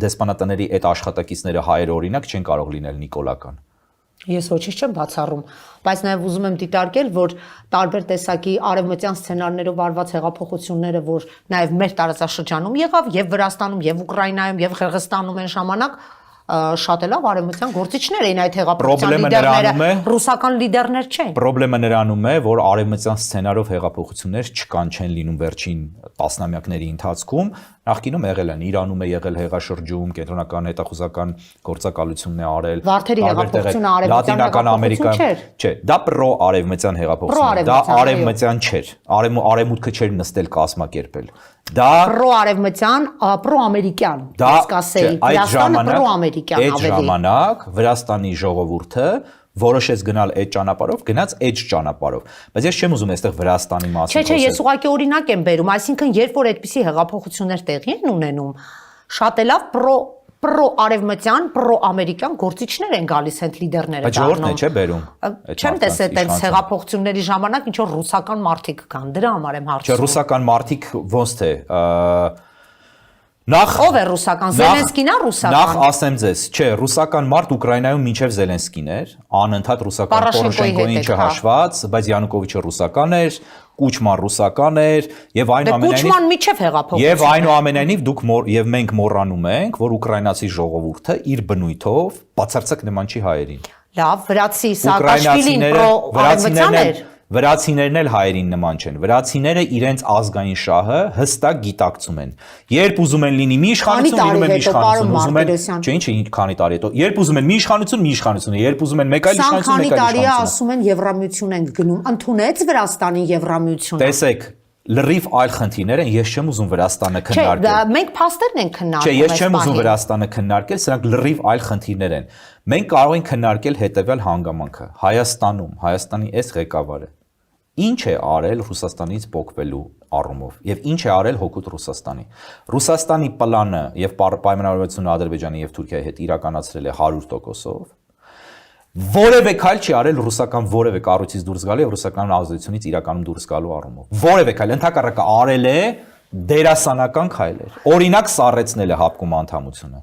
դեսպանատների այդ աշխատակիցները հայեր օրինակ չեն կարող լինել նիկոլական։ Ես ոչինչ չեմ բացառում, բայց նաև ուզում եմ դիտարկել, որ տարբեր տեսակի արևմտյան սցենարներով արված հեղափոխությունները, որ նաև մեր տարածաշրջանում եղավ, եւ Վրաստանում, եւ Ուկրաինայում, եւ Ղրղստանում են ժամանակ շատ լավ արևմտյան գործիչներ էին այդ հեղափոխության լիդերները, ռուսական լիդերներ չեն։ Պրոբլեմը նրանում է, որ արևմտյան սցենարով հեղափոխություններ չկան, չեն լինում վերջին տասնամյակների ընթացքում, նախկինում եղել են, Իրանում է եղել հեղաշրջում, կենտրոնական հետախուզական գործակալությունն է արել, Վարդերի հեղափոխությունը արևմտյան Լատինական Ամերիկայում, չէ, դա պրո-արևմտյան հեղափոխություն է, դա արևմտյան չէր, արևմուտքը չէր նստել կազմակերպել։ Դա պրո-արևմտյան, պրո-ամերիկյան, ես կասեի, Վրաստանը պրո-ամերիկյան այդ ավելի։ ժամանակ Վրաստանի ժողովուրդը որոշեց գնալ այդ ճանապարհով, գնաց այդ ճանապարհով։ Բայց ես չեմ ուզում այստեղ Վրաստանի մասին Չէ, ես ուղղակի օրինակ եմ բերում, այսինքն երբ որ այդպիսի հեղափոխություններ տեղի են ունենում, շատ լավ պրո-արևմտյան, պրո-ամերիկյան գործիչներ են գալիս այդ լիդերները Բայց ժողովուրդն է չէ բերում։ Չեմ տեսել այդ հեղափոխությունների ժամանակ ինչ որ ռուսական մարդիկ կան, դրա համար եմ հարցնում։ Չէ, ռուսական մարդիկ ոնց թե Ով է ռուսական, Զելենսկին է ռուսական։ Նախ ասեմ ձեզ, չէ, ռուսական մարդ Ուկրաինայում մինչև Զելենսկին էր, անընդհատ ռուսական Պորոշենկոին չհաշված, բայց Յանուկովիչը ռուսական էր, Կուչման ռուսական էր, եւ Կուչման միջև հեղափոխություն։ Եվ այնուամենայնիվ դուք եւ մենք մոռանում ենք, որ ուկրաինացի ժողովուրդը իր բնույթով բացարձակ նման չի հայերին։ Լավ, վրացի Սաակաշվիլին պրո-արևմտյան էր։ Վրացիներն էլ հայերին նման չեն։ Վրացիները իրենց ազգային շահը հստակ գիտակցում են։ Երբ ուզում են լինի մի իշխանություն, լինում են իշխանություն, ուզում են, չէ, ինչ քանի տարի հետո։ Երբ ուզում են մի իշխանություն, երբ ուզում են մեկ այլ իշխանություն, մեկ այլ իշխանություն։ Ասում են Եվրամիություն ենք գնում, ընդունեց Վրաստանի Եվրամիությունը։ Տեսեք, լրիվ այլ խնդիրներ են, ես չեմ ուզում Վրաստանը քննարկել։ Չէ, մենք փաստերն ենք քննարկում։ Չէ, ես չեմ ուզում Վրաստանը քննարկել, սրանք լրիվ այլ խնդիրներ են։ Մենք կարող ենք քննարկել հետևյալ հանգամանքը։ Հայաստանում, Հայաստանի այս ղեկավարը ինչ է արել Ռուսաստանից փոխվելու առումով եւ ինչ է արել հօգուտ Ռուսաստանի։ Ռուսաստանի պլանը եւ պայմանավորվածությունը Ադրբեջանի եւ Թուրքիայի հետ իրականացրել է 100%-ով։ Որևէ քայլ չի արել ռուսական որևէ կառույցից դուրս գալու եւ ռուսական ազդեցությունից իրականում դուրս գալու առումով։ Որևէ քայլ ընդհակառակը արել է դերասանական քայլ էր։ Օրինակ սառեցնելը հապկում անդամությունը,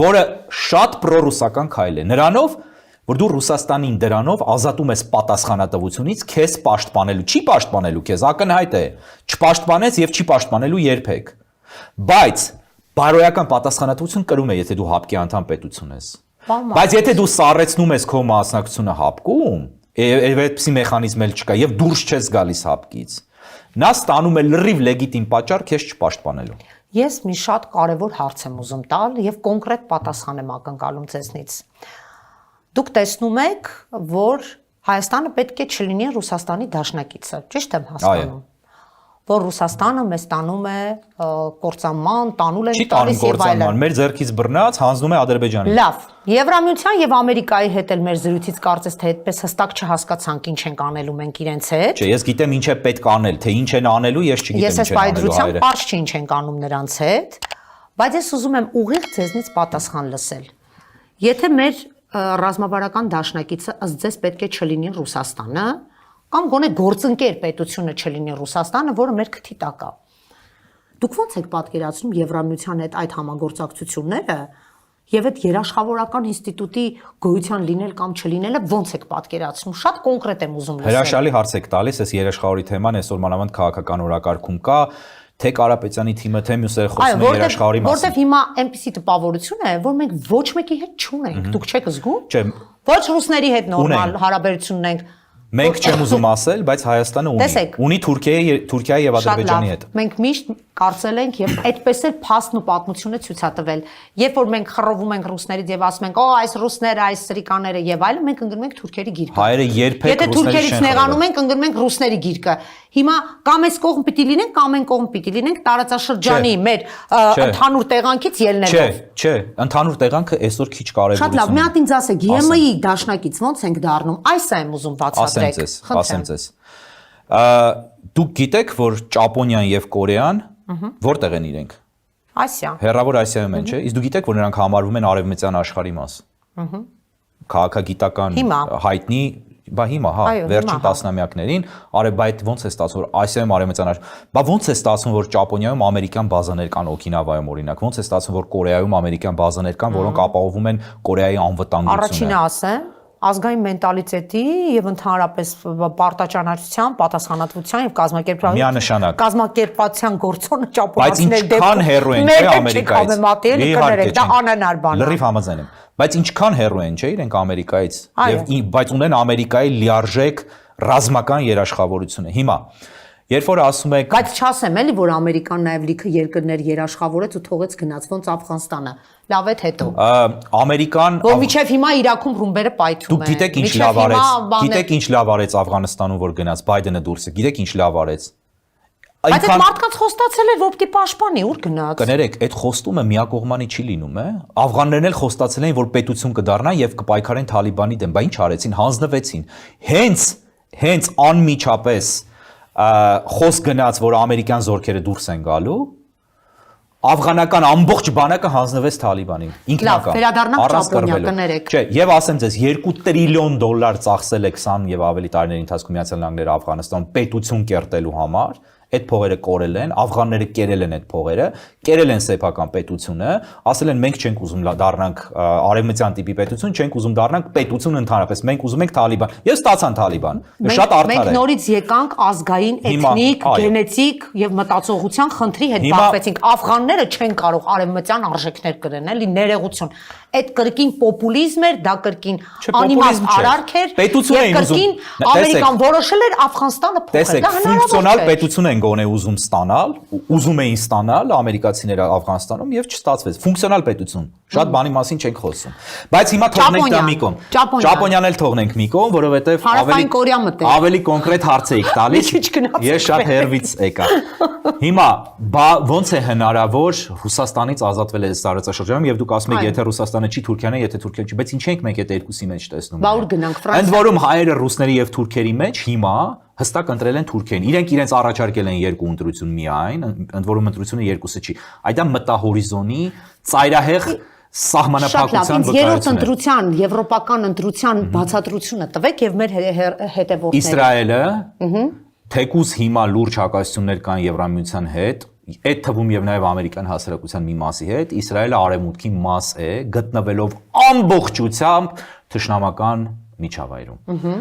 որը շատ պրոռուսական քայլ է։ Նրանով, որ դու Ռուսաստանին դրանով ազատում ես պատասխանատվությունից, քեզ պաշտպանելու, չի պաշտպանելու քեզ, ակնհայտ է, չպաշտպանեց եւ չի պաշտպանելու երբեք։ Բայց բարոյական պատասխանատվություն կրում է, եթե դու հապկի անդամ պետություն ես։ Բայց եթե դու սառեցնում ես քո մասնակցությունը հապկում, եւ այդպիսի մեխանիզմ էլ չկա եւ դուրս չես գալիս հապկից, նա ստանում է լրիվ լեգիտիմ պատճառ քեզ չպաշտպանելու։ Ես մի շատ կարևոր հարց եմ ուզում տալ եւ կոնկրետ պատասխան եմ ակնկալում ձեզնից։ Դուք տեսնում եք, որ Հայաստանը պետք է չլինի Ռուսաստանի դաշնակիցը, ճիշտ եմ հասկանում։ Որ Ռուսաստանը մեզ տանում է կործանման, տանուլ են տալիս եւ այլն։ Մեր ձեռքից բռնած հանձնում է Ադրբեջանին։ Լավ, Եվրամիության եւ Ամերիկայի հետ էլ մեր զրույցից կարծես թե այդպես հստակ չհասկացանք ինչ ենք անելու մենք իրենց հետ։ Չէ, ես գիտեմ ինչ է պետք անել, թե ինչ են անելու, ես չգիտեմ ինչ են անելու հայերը։ Ես այս պայծրությամբ պարզ չի ինչ ենք անում նրանց հետ, բայց ես ուզում եմ ուղիղ ձեզնից պատասխան լսել։ Եթե մեր ռազմավարական դաշնակիցը ըստ ձեզ պետք է չլինի Ռուսաստանը, կամ գոնե գործընկեր պետությունը չլինի Ռուսաստանը, որը մեր քթի տակ է։ Դուք ո՞նց եք պատկերացնում Եվրամիության հետ այդ համագործակցությունները եւ այդ երաշխավորական ինստիտուտի գոյության լինել կամ չլինելը ո՞նց եք պատկերացնում։ Շատ կոնկրետ եմ ուզում լսել։ Հրաշալի հարց եք տալիս, այս երաշխավորի թեման այսօր մանավանդ քաղաքական օրակարգում կա, թե Կարապետյանի թիմը, թե մյուսերը խոսում են երաշխավորի մասին։ Որտեվ հիմա այնպիսի տպավորություն է, որ մենք ոչ մեկի հետ չունենք։ Դուք չեք զգում։ Չէ։ Ոչ ռուսների հետ նորմալ հարաբերություն ունենք։ Մենք չեմ ուզում ասել, բայց Հայաստանը ունի Թուրքիայի եւ Ադրբեջանի հետ։ Մենք միշտ կարծել ենք եւ այդպես էլ փաստն ու պատմությունը ցույց է տվել։ Երբ որ մենք խռովում ենք ռուսներից եւ ասում ենք, «Օ, այս ռուսները, այս սրիկաները» եւ այլն, մենք ընկնում ենք թուրքերի գիրկը։ Հայերը երբեք Եթե թուրքերից նեղանում ենք, ընկնում ենք ռուսների գիրկը։ Հիմա կամ այս կողմ պիտի լինենք, կամ այն կողմ պիտի լինենք տարածաշրջանի մեր ընդհանուր տեղանքից ելնելով։ Չէ, ընդհանուր տեղանքը այսօր քիչ կարևորություն։ Շատ լավ, մի հատ ինձ ասեք, ԵՄ-ի դաշնակից ո՞նց ենք դառնում։ Այս է եմ ուզում բացատրեք։ Ասեմ ձեզ։ Դուք գիտեք, որ Ճապոնիան եւ Կորեան որտեղ են իրենք։ Ասիա։ Հեռավոր Ասիայում են, չէ՞։ Իսկ դուք գիտեք, որ նրանք համարվում են արևմտյան աշխարհի մաս։ Քաղաքագիտական հայտնի, բա հիմա, հա, վերջին տասնամյակներին, բայց ո՞նց է ստացվում, որ Ասիայում արևմտյան աշխարհ, բա ո՞նց է ստացվում, որ Ճապոնիայում ամերիկյան բազաներ կան Օկինավայում օրինակ, ո՞նց է ստացվում, որ Կորեայում ամերիկյան բազաներ կան, որոնք ապահովում են Կորեայի անվտանգությունը։ Առաջինը ասեմ, ազգային մենտալիտետի եւ ընդհանրապես պարտաճանաչության, պատասխանատվության եւ կազմակերպվածության գործոնը ճապոնացիների դեպքում։ Լրիվ համաձայն եմ։ Բայց ինչքան հեռու են, չէ՞, իրենք Ամերիկայից եւ բայց ունեն Ամերիկայի լիարժեք ռազմական երաշխավորությունը։ Հիմա երբ որ ասում եք Բայց չասեմ էլի, որ Ամերիկան նաեւ լիքը երկրներ երաշխավորեց ու թողեց գնաց ոնց Աֆղանստանը։ Լավ է հետո։ Ամերիկան որ միջև հիմա Իրաքում ռումբերը պայթում են։ Դուք գիտեք ինչ լավ արեց։ Գիտեք ինչ լավ արեց Աֆղանստանում, որ գնաց Բայդենը դուրսը։ Գիտեք ինչ լավ արեց։ Բայց այդ մարդկանց խոստացել էր, որ պիտի պաշտպանի, ուր գնաց։ Կներեք, այդ խոստումը միակողմանի չի լինում, է։ Աֆղաններն էլ խոստացել էին, որ պետություն կդառնա եւ կպայքարեն Թալիբանի դեմ, բայց ինչ արեցին, հանձնվեցին։ Հենց անմիջապես խոսք գնաց, որ ամերիկյան զորքերը դուրս են գալու, աֆղանական ամբողջ բանակը հանձնվեց Թալիբանին։ Լավ, վերադառնանք Ճապոնիա, կներեք։ Չէ, եւ ասեմ ձեզ, 2 տրիլիոն դոլար ծախսել է 20 եւ ավելի տարիների ընթացքում Միացյալ Նահանգները Աֆղանստան պետություն կերտելու համար, այդ փողերը կորել են, աֆղանները կերել են այդ փողերը, կերել են սեփական պետությունը, ասել են մենք չենք ուզում դառնանք արևմտյան տիպի պետություն, չենք ուզում դառնանք պետություն ընդհանրապես, մենք ուզում ենք Թալիբան։ Եվ ստացան Թալիբան։ Շատ արդար է։ Մենք նորից եկանք ազգային, էթնիկ, գենետիկ եւ մտածողության խնդրի հետ բախվեցինք։ Աֆղանները չեն կարող արևմտյան արժեքներ կրեն, էլի ներողություն։ Այդ կրկին պոպուլիզմ էր, դա կրկին անիմաստ արարք էր, եւ կրկին Ամերիկան որոշել էր Աֆղանստանը փոխել։ Դա ֆունկցիոնալ պետություն են գոնե ուզում ստանալ, ուզում էին ստանալ ամերիկացիները Աֆղանստանում եւ չստացվեց։ Ֆունկցիոնալ պետություն։ Շատ բանի մասին չենք խոսում։ Բայց հիմա թողնենք դա մի կողմ։ Ճապոնիան էլ թողնենք մի կողմ, որովհետեւ ավելի կոնկրետ հարց էիք տալիս։ Ես շատ հերվից եկա։ Հիմա ո՞նց է հնարավոր Ռուսաստանից ազատվել այս տարածաշրջանում եւ դուք ասում եք եթե Ռուսաստանը չի Թուրքիան է, եթե Թուրքիան չի, բայց ինչ ենք մենք այդ երկուսի մեջ տեսնում։ Բա ուր գնանք Ֆրանսիա։ Ընդ որում հայերը ռուսների եւ թուրքերի մեջ հիմա հստակ ընտրել են Թուրքիան։ Իրենք իրենց առաջարկել են երկու ընտրություն միայն, ընդ որում ընտրությունը երկուսը չի։ Այդ է մտահորիզոնի ծայրահեղ սահմանափակության վկայություն է։ Երրորդ ընտրության, եվրոպական ընտրության բացատրությունը տվեք եւ մեր հետևորդները։ Իսրայելը թեկուզ հիմա լուրջ հակասություններ կան Եվրամիության հետ, այդ թվում եւ նաեւ ամերիկյան հասարակության մի մասի հետ Իսրայելը արևմուտքի մաս է գտնվելով ամբողջությամբ թշնամական միջավայրում։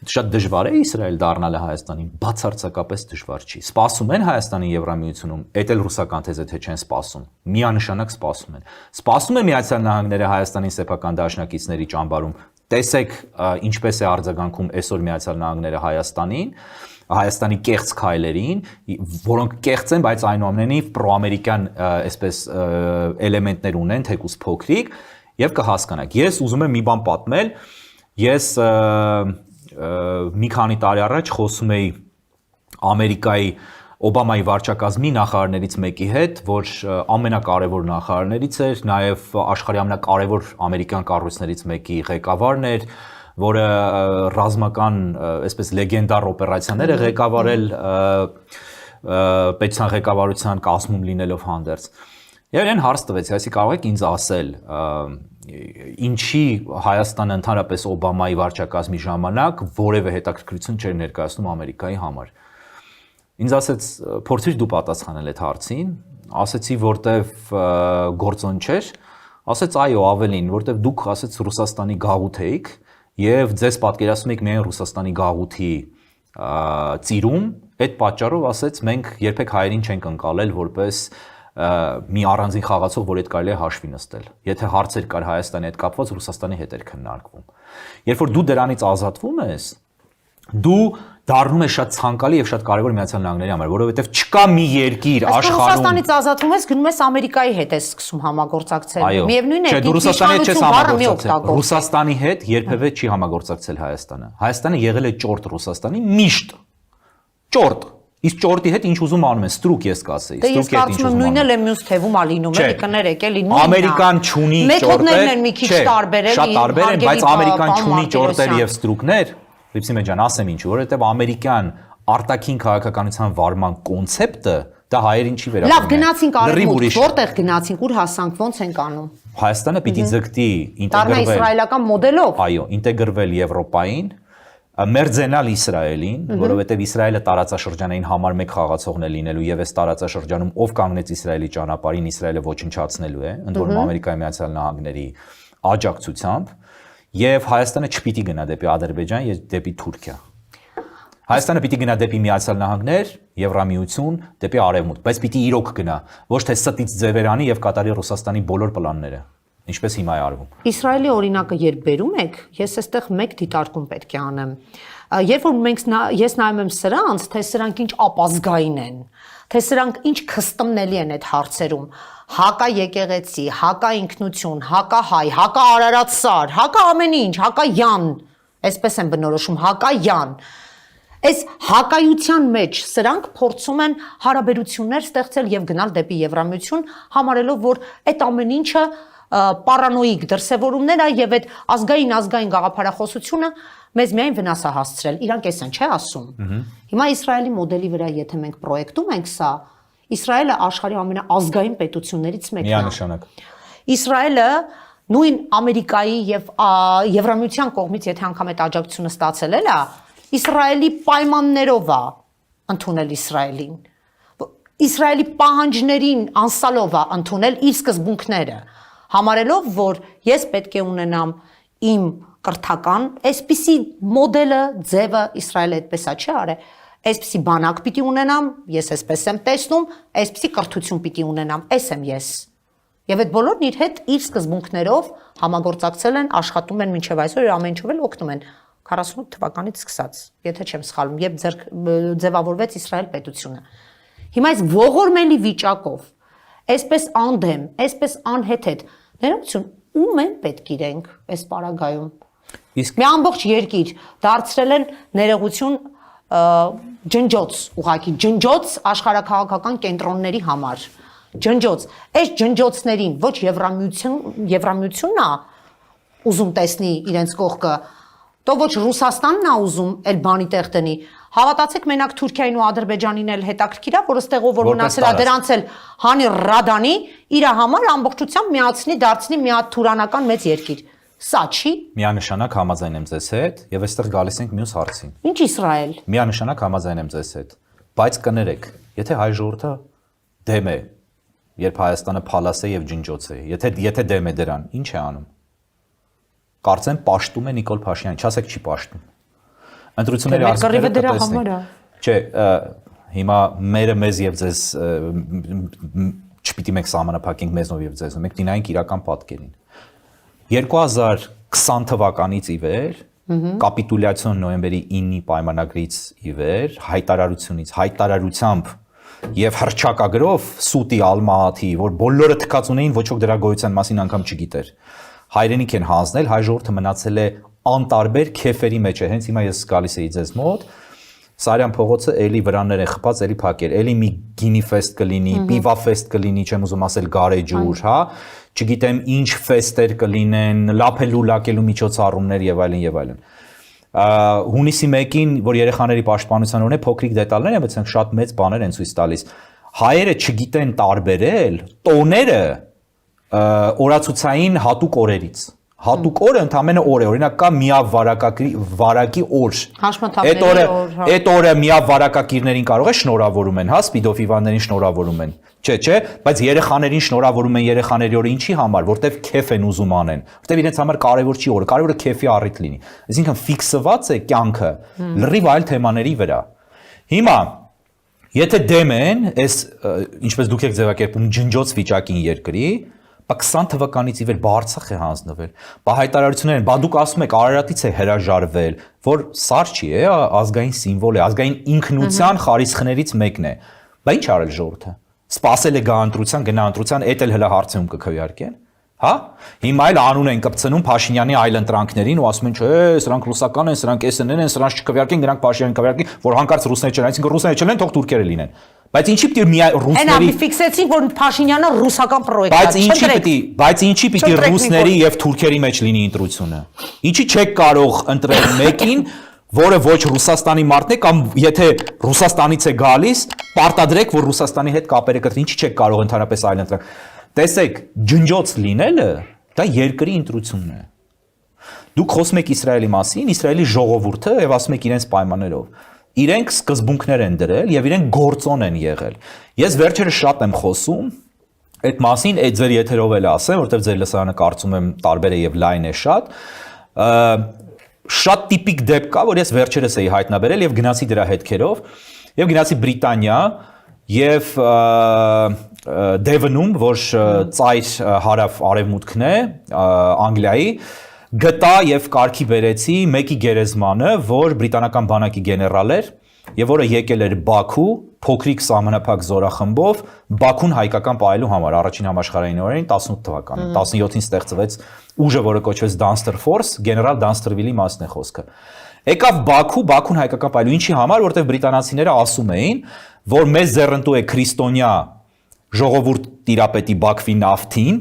Շատ դժվար է Իսրայել դառնալը Հայաստանին, բացարձակապես դժվար չի։ Սպասում են Հայաստանի Եվրամիությունում, այդ էլ ռուսական թեզ է թե չեն սպասում։ Միանշանակ սպասում են։ Սպասում է Միացյալ Նահանգները Հայաստանի սեփական դաշնակիցների ճամբարում։ Տեսեք ինչպես է արձագանքում այսօր Միացյալ Նահանգները Հայաստանի կեղծ քայլերին, որոնք կեղծ են, բայց այնուամենայնիվ պրոամերիկյան այսպես էլեմենտներ ունեն, թեկուզ փոքրիկ, եւ կհասկանաք։ Ես ուզում եմ մի բան պատմել, ես մի քանի տարի առաջ խոսում էի Ամերիկայի Օբամայի վարչակազմի նախարարներից մեկի հետ, որ ամենակարևոր նախարարներից էր, նաև աշխարհի ամենակարևոր ամերիկյան կառույցներից մեկի ղեկավարն էր, որը ռազմական, այսպես լեգենդար օպերացիաներ է ղեկավարել պետության ղեկավարության կազմում լինելով հանդերձ։ Եվ իրեն հարց տվեցի, այսի կարող եք ինձ ասել, ինչի Հայաստանը ընդհանրապես Օբամայի վարչակազմի ժամանակ որևէ հետաքրքրություն չէր ներկայացնում Ամերիկայի համար։ Ինձ ասեց, փորձիր դու պատասխանել այդ հարցին, ասեցի, որտեվ գործոն չէր, ասեց այո, ավելին, որտեվ դուք ասեց Ռուսաստանի գաղութ էիք եւ ձեզ պատկերացնում եք միայն Ռուսաստանի գաղութի ծիրում, այդ պատճառով ասեց մենք երբեք հայերին չենք ընկալել որպես մի առանձին խաղացող, որ այդ կարելի է հաշվի նստել։ Եթե հարցեր կար Հայաստանի հետ կապված, Ռուսաստանի հետ էր քննարկվում։ Երբ որ դու դրանից ազատվում ես, դու դառնում ես շատ ցանկալի եւ շատ կարեւոր Միացյալ Նահանգների համար, որովհետեւ չկա մի երկիր աշխարհում։ Ռուսաստանից ազատվում ես, գնում ես Ամերիկայի հետ ես սկսում համագործակցել։ Միևնույն է, դու Ռուսաստանի հետ չես համագործակցել։ Ռուսաստանի հետ երբևէ չի համագործակցել Հայաստանը։ Հայաստանը եղել է ճորտ Ռուսաստանի միշտ։ Ճորտ։ Իսկ ճորտի հետ ինչ ուզում անում են, ստրուկ ես կասեի, ստրուկ հետ ինչ ուզում անում։ Նույնն էլ է մյուս թևում ալինում, էլի կներեք, էլի նույնն է։ Ամերիկան չունի ճորտեր։ Մեթոդներն են մի քիչ տարբեր, էլի։ Շատ տարբեր են, բայց Ամերիկան չունի ճորտեր եւ ստրուկներ։ Լիպսիմե ջան, ասեմ ինչու, որովհետեւ ամերիկյան արտաքին քաղաքականության վարման կոնցեպտը դա հայերին չի վերաբերում։ Լավ, գնացինք արևմուտք, որտեղ գնացինք, ուր հասանք, ոնց ենք անում։ Հայաստանը պիտի ձգտի ինտեգրվել իսրայելական մոդելով։ Այո, ինտեգրվել Եվրոպային, մերձենալ Իսրայելին, որովհետև Իսրայելը տարածաշրջանային համար մեկ խաղացողն է լինելու եւ այս տարածաշրջանում ով կանգնեց Իսրայելի ճանապարհին, Իսրայելը ոչնչացնելու է, ընդ որում Ամերիկայի Միացյալ Նահանգների աջակցությամբ, եւ Հայաստանը չպիտի գնա դեպի Ադրբեջան եւ դեպի Թուրքիա։ Հայաստանը պիտի գնա դեպի Միացյալ Նահանգներ, Եվրամիություն, դեպի Արևմուտք, բայց պիտի իրոք գնա, ոչ թե ստից ձևերանի եւ կատարի Ռուսաստանի բոլոր պլանները, ինչպես հիմա է արվում։ Իսրայելի օրինակը երբ բերում եք, ես այստեղ մեկ դիտարկում պետք է անեմ։ Երբ որ ես նայում եմ սրանց, թե սրանք ինչ ապազգային են, թե սրանք ինչ քստմնելի են այդ հարցերում, հակա եկեղեցի, հակա ինքնություն, հակա հայ, հակա Արարատ սար, հակա ամեն ինչ, հակա յան, այսպես են բնորոշում, հակա յան։ Այս հակայության մեջ սրանք փորձում են հարաբերություններ ստեղծել եւ գնալ դեպի Եվրամիություն, համարելով, որ այդ ամեն ինչը պարանոիկ դրսևորումներ է եւ այդ ազգային գաղափարախոսությունը մեզ միայն վնաս է հասցրել։ Իրանք էս են, չէ՞ ասում։ Հիմա Իսրայելի մոդելի վրա եթե մենք պրոյեկտում ենք սա, Իսրայելը աշխարհի ամենաազգային պետություններից մեկն է։ Միանշանակ։ Իսրայելը նույն Ամերիկայի եւ Եվրամիության կողմից եթե անգամ այդ աջակցությունը ստացել է, Իսրայելի պայմաններով է ընդունել Իսրայելին։ Իսրայելի պահանջներին անսալով է ընդունել իր սկզբունքները, համարելով, որ ես պետք է ունենամ իմ կրթական, այսպիսի մոդելը, ձևը Իսրայելը այդպես է չի արել, այսպիսի բանակ պիտի ունենամ, ես այսպես եմ տեսնում, այսպիսի կրթություն պիտի ունենամ, այս եմ ես։ Եվ այդ բոլորն իր հետ իր սկզբունքներով համագործակցել են, աշխատում են մինչև այսօր, ամեն ինչով էլ օգնում են 48 թվականից սկսած, եթե չեմ սխալվում, երբ ձևավորվեց Իսրայել պետությունը։ Հիմա այս ողորմելի վիճակով, այսպես անդեմ, այսպես անհեթեթ, ներողություն, ում են պետք իրենք այս պարագայում։ Մի ամբողջ երկիր դարձրել են ներողություն ջնջոց, ուղղակի ջնջոց աշխարհաքաղաքական կենտրոնների համար։ Ջնջոց, այս ջնջոցներին ոչ Եվրամիությունն է ուզում տեսնի իրենց կողքը, то ոչ Ռուսաստանն է ուզում այլ բանի տեղ տնի։ Հավատացեք, մենակ Թուրքիային ու Ադրբեջանին էլ հետաքրքիր է, որ ըստեղով որ մնացել է դրանց էլ հանի Ռադանի իր համար ամբողջությամբ միացնի, դարձնի մի հատ թուրանական մեծ երկիր։ Սա չի։ Միանշանակ համաձայն եմ ձեզ հետ եւ այստեղ գալիս ենք մյուս հարցին։ Ինչ Իսրայել։ Միանշանակ համաձայն եմ ձեզ հետ, բայց կներեք, եթե հայ ժողովուրդը դեմ է, երբ Հայաստանը փալաս է եւ ջնջոց է, եթե դեմ է դրան, ինչ է անում։ Կարծեմ պաշտում է Նիկոլ Փաշինյանը, չասեք չի պաշտում։ Ընտրությունների արդյունքները դրա համար է։ Չէ, հիմա մերը մեզ եւ ձեզ չպիտի մենք սահմանափակենք մեզնով եւ ձեզով, մենք դինայինք իրական պատկերին։ 2020 թվականից ի վեր, կապիտուլյացիոն նոյեմբերի 9-ի պայմանագրից ի վեր, հայտարարությամբ եւ հռչակագրով սուտի ալմահաթի, որ բոլորը թքած ունեին, ոչ ոք դրա գոյության մասին անգամ չգիտեր։ Հայրենիք են հանձնել, հայ ժողովուրդը մնացել է անտարբեր քեֆերի մեջ է, հենց հիմա ես գալիս էի ձեզ մոտ, Սարյան փողոցը էլի վրաններ են խփած, էլի փակեր, էլի մի գինի ֆեստ կլինի, պիվա ֆեստ կլինի, չեմ ուզում ասել գարեջուր, հա, չգիտեմ ինչ ֆեստեր կլինեն, լափելու, լակելու միջոցառումներ եւ այլն եւ այլն։ Հունիսի 1-ին, որ երեխաների պաշտպանության օրն է, փոքրիկ դետալներ են, բայց մենք շատ մեծ բաներ են ցույց տալիս։ Հայերը չգիտեն տարբերել տոները օրացուցային հատուկ օրերից։ Հատուկ օրը ընդամենը օր է, օրինակ կա միավ վարակի օր։ Այդ օրը միավ վարակակիրներին կարող է շնորհավորում են, հա, Սպիդով Իվաններին շնորհավորում են։ Չէ, բայց երեխաներին շնորհավորում են երեխաների օրը ինչի համար, որտեվ քեֆ են ուզում անեն, որտեվ իրենց համար կարևոր չի օրը, կարևորը քեֆի առիթ լինի։ Այսինքն ֆիքսված է կյանքը լրիվ այլ թեմաների վրա։ Հիմա եթե դեմ են, այս ինչպես դուք եք ձևակերպում ջնջոց վիճակին երկրի, 20 թվականից ի վեր Արցախ է հանձնվել։ Բա հայտարարություններ են, բա դուք ասում եք Արարատից է հրաժարվել, որ սար չի է, ազգային սիմվոլ է, ազգային ինքնության խարիսխներից մեկն է։ Բա ինչ արել ժողովուրդը։ Սպասել է գա ընտրության, գնա ընտրության, էդ էլ հələ հարցում կքվեարկեն, հա։ Հիմա էլ անուն են կպցնում Փաշինյանի այլ ընտրանքներին ու ասում են, չէ, սրանք ռուսական են, սրանք SN-ն են, սրանք չքվեարկեն, գրանք Փաշինյանին կվեարկեն, որ հանկարծ ռուսներ չեն, այսինքն ռուսները չլեն, թող թուրքերը լինեն։ Բայց ինչի պիտի մի ռուսների Այնա ֆիքսեցին, որ Փաշինյանը ռուսական պրոյեկտ է։ Բայց ինչի պիտի ռուսների եւ թուրքերի մեջ լինի ընտրությունը։ Ինչի չեք կարող ընտրել մեկին, որը ոչ Ռուսաստանի մարդն է կամ եթե Ռուսաստանից է գալիս, պարտադրեք, որ Ռուսաստանի հետ կապերը կտրի, ինչի չեք կարող ընդհանրապես այլ ընտրել։ Տեսեք, ջնջոց լինելը դա երկրի ընտրությունն է։ Դուք խոսում եք Իսրայելի մասին, Իսրայելի ժողովուրդը եւ ասում եք իրենց պայմաններով։ Իրենք սկզբունքներ են դրել եւ իրենք գործոն են եղել։ Ես վերջերս շատ եմ խոսում այդ մասին, այդ ձեր եթերով էլ ասեմ, որովհետեւ ձեր լսարանը կարծում եմ տարբեր է եւ լայն է շատ։ Շատ տիպիկ դեպք կա, որ ես վերջերս էի հայտնաբերել եւ գնացի դրա հետքերով եւ գնացի Բրիտանիա եւ Դևնում, որ ծայր հարավ արևմուտքն է Անգլիայի, գտա եւ կարգի բերեցի մեկի գերեզմանը, որ բրիտանական բանակի գեներալ էր եւ որը եկել էր Բաքու փոքրիկ սահմանափակ զորախմբով Բաքուն հայկական պահելու համար առաջին համաշխարհային օրերին 18 թվականին 17-ին ստեղծվեց ուժը, որը կոչվեց Dunster Force, գեներալ Dunsterville-ի մասն է խոսքը։ Եկավ Բաքուն հայկական պահելու, ինչի համար, որտեղ բրիտանացիները ասում էին, որ մեզ ձեռնտու է քրիստոնյա ժողովուրդ տիրապետի Բաքվի նավթին,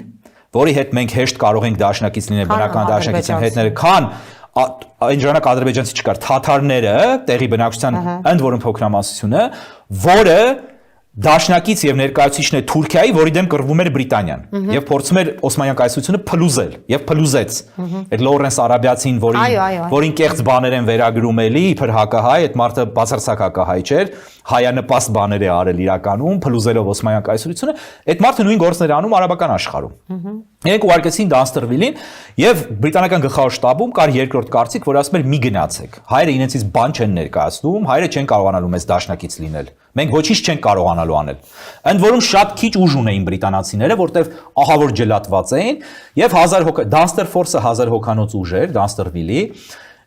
որի հետ մենք հեշտ կարող ենք դաշնակից լինել բնական դաշնակիցի հետները, քան այն ժամանակ ադրբեջանցի չկար, թաթարները, տեղի բնակչության ընդ որում փոքրամասնությունը, որը դաշնակից եւ ներկայացուցիչն է Թուրքիայի, որի դեմ կռվում էր Բրիտանիան եւ փորձում էր Օսմանյան կայսրությունը փլուզել եւ փլուզեց։ Այդ Լորենս Արաբիացին, որին կեղծ բաներ են վերագրում էլի, իբր հակահայ, այդ մարդը բացարձակ հակահայ չէր, հայանպաստ բաներ է արել իրականում, փլուզելով Օսմանյան կայսրությունը, այդ մարդը նույն գործներ անում արաբական աշխարհում։ Իրենք ուղարկեցին Dunsterville-ին եւ բրիտանական գլխավոր շտաբում կար երկրորդ կարծիք, որ ասում էր մի գնացեք։ Հայերը իրենցից բան չեն ներկայացնում, հայերը չեն կարողանալու մեզ դաշնակից լինել։ Մենք ոչինչ չենք կարողանալու անել։ Ընդ որում շատ քիչ ուժ ունեին բրիտանացիները, որտեվ ահավոր ջլատված էին եւ 1000 հոգա Dunster Force-ը 1000 հոգանոց ուժ էր Dunsterville-ի։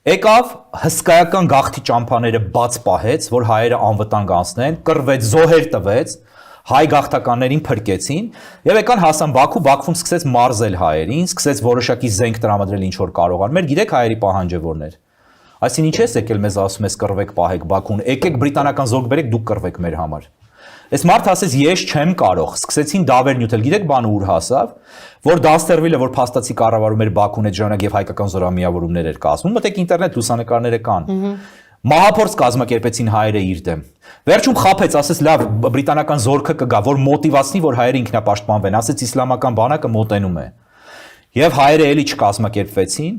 Եկավ հսկայական գաղթի ճամփաները բաց պահեց, որ հայերը անվտանգ անցնեն, կռվեց, զոհեր տվեց, հայ գաղթականներին փրկեցին եւ եկան հասան Բաքվում սկսեց մարզել հայերին, սկսեց որոշակի զենք տրամադրել ինչ որ կարողան։ Մեր գիտեք հայերի պահանջը որն էր։ Այսինքն ինչ ես եկել մեզ ասում ես կռվեք պահեք Բաքուն, եկեք բրիտանական զորք բերեք, դուք կռվեք մեր համար։ Այս մարդը ասեց ես չեմ կարող, սկսեցին դավեր նյութել, գիտեք բանը ուր հասավ, որ Dunsterville-ը, որ փաստացի կառավարում էր Բաքուն այդ ժամանակ եւ հայկական զորամիավորումներ էր կազմում, մտեք ինտերնետ լուսանկարները կան։ Մահափորձ կազմակերպեցին հայերը իր դեմ։ Վերջում խափեց, ասեց լավ, բրիտանական զորքը կգա, որ մոտիվացնի, որ հայերը ինքնապաշտպանվեն, ասեց իսլամական բանակը մոտենում է։ Եվ հայերը էլի չկազմակերպվեցին,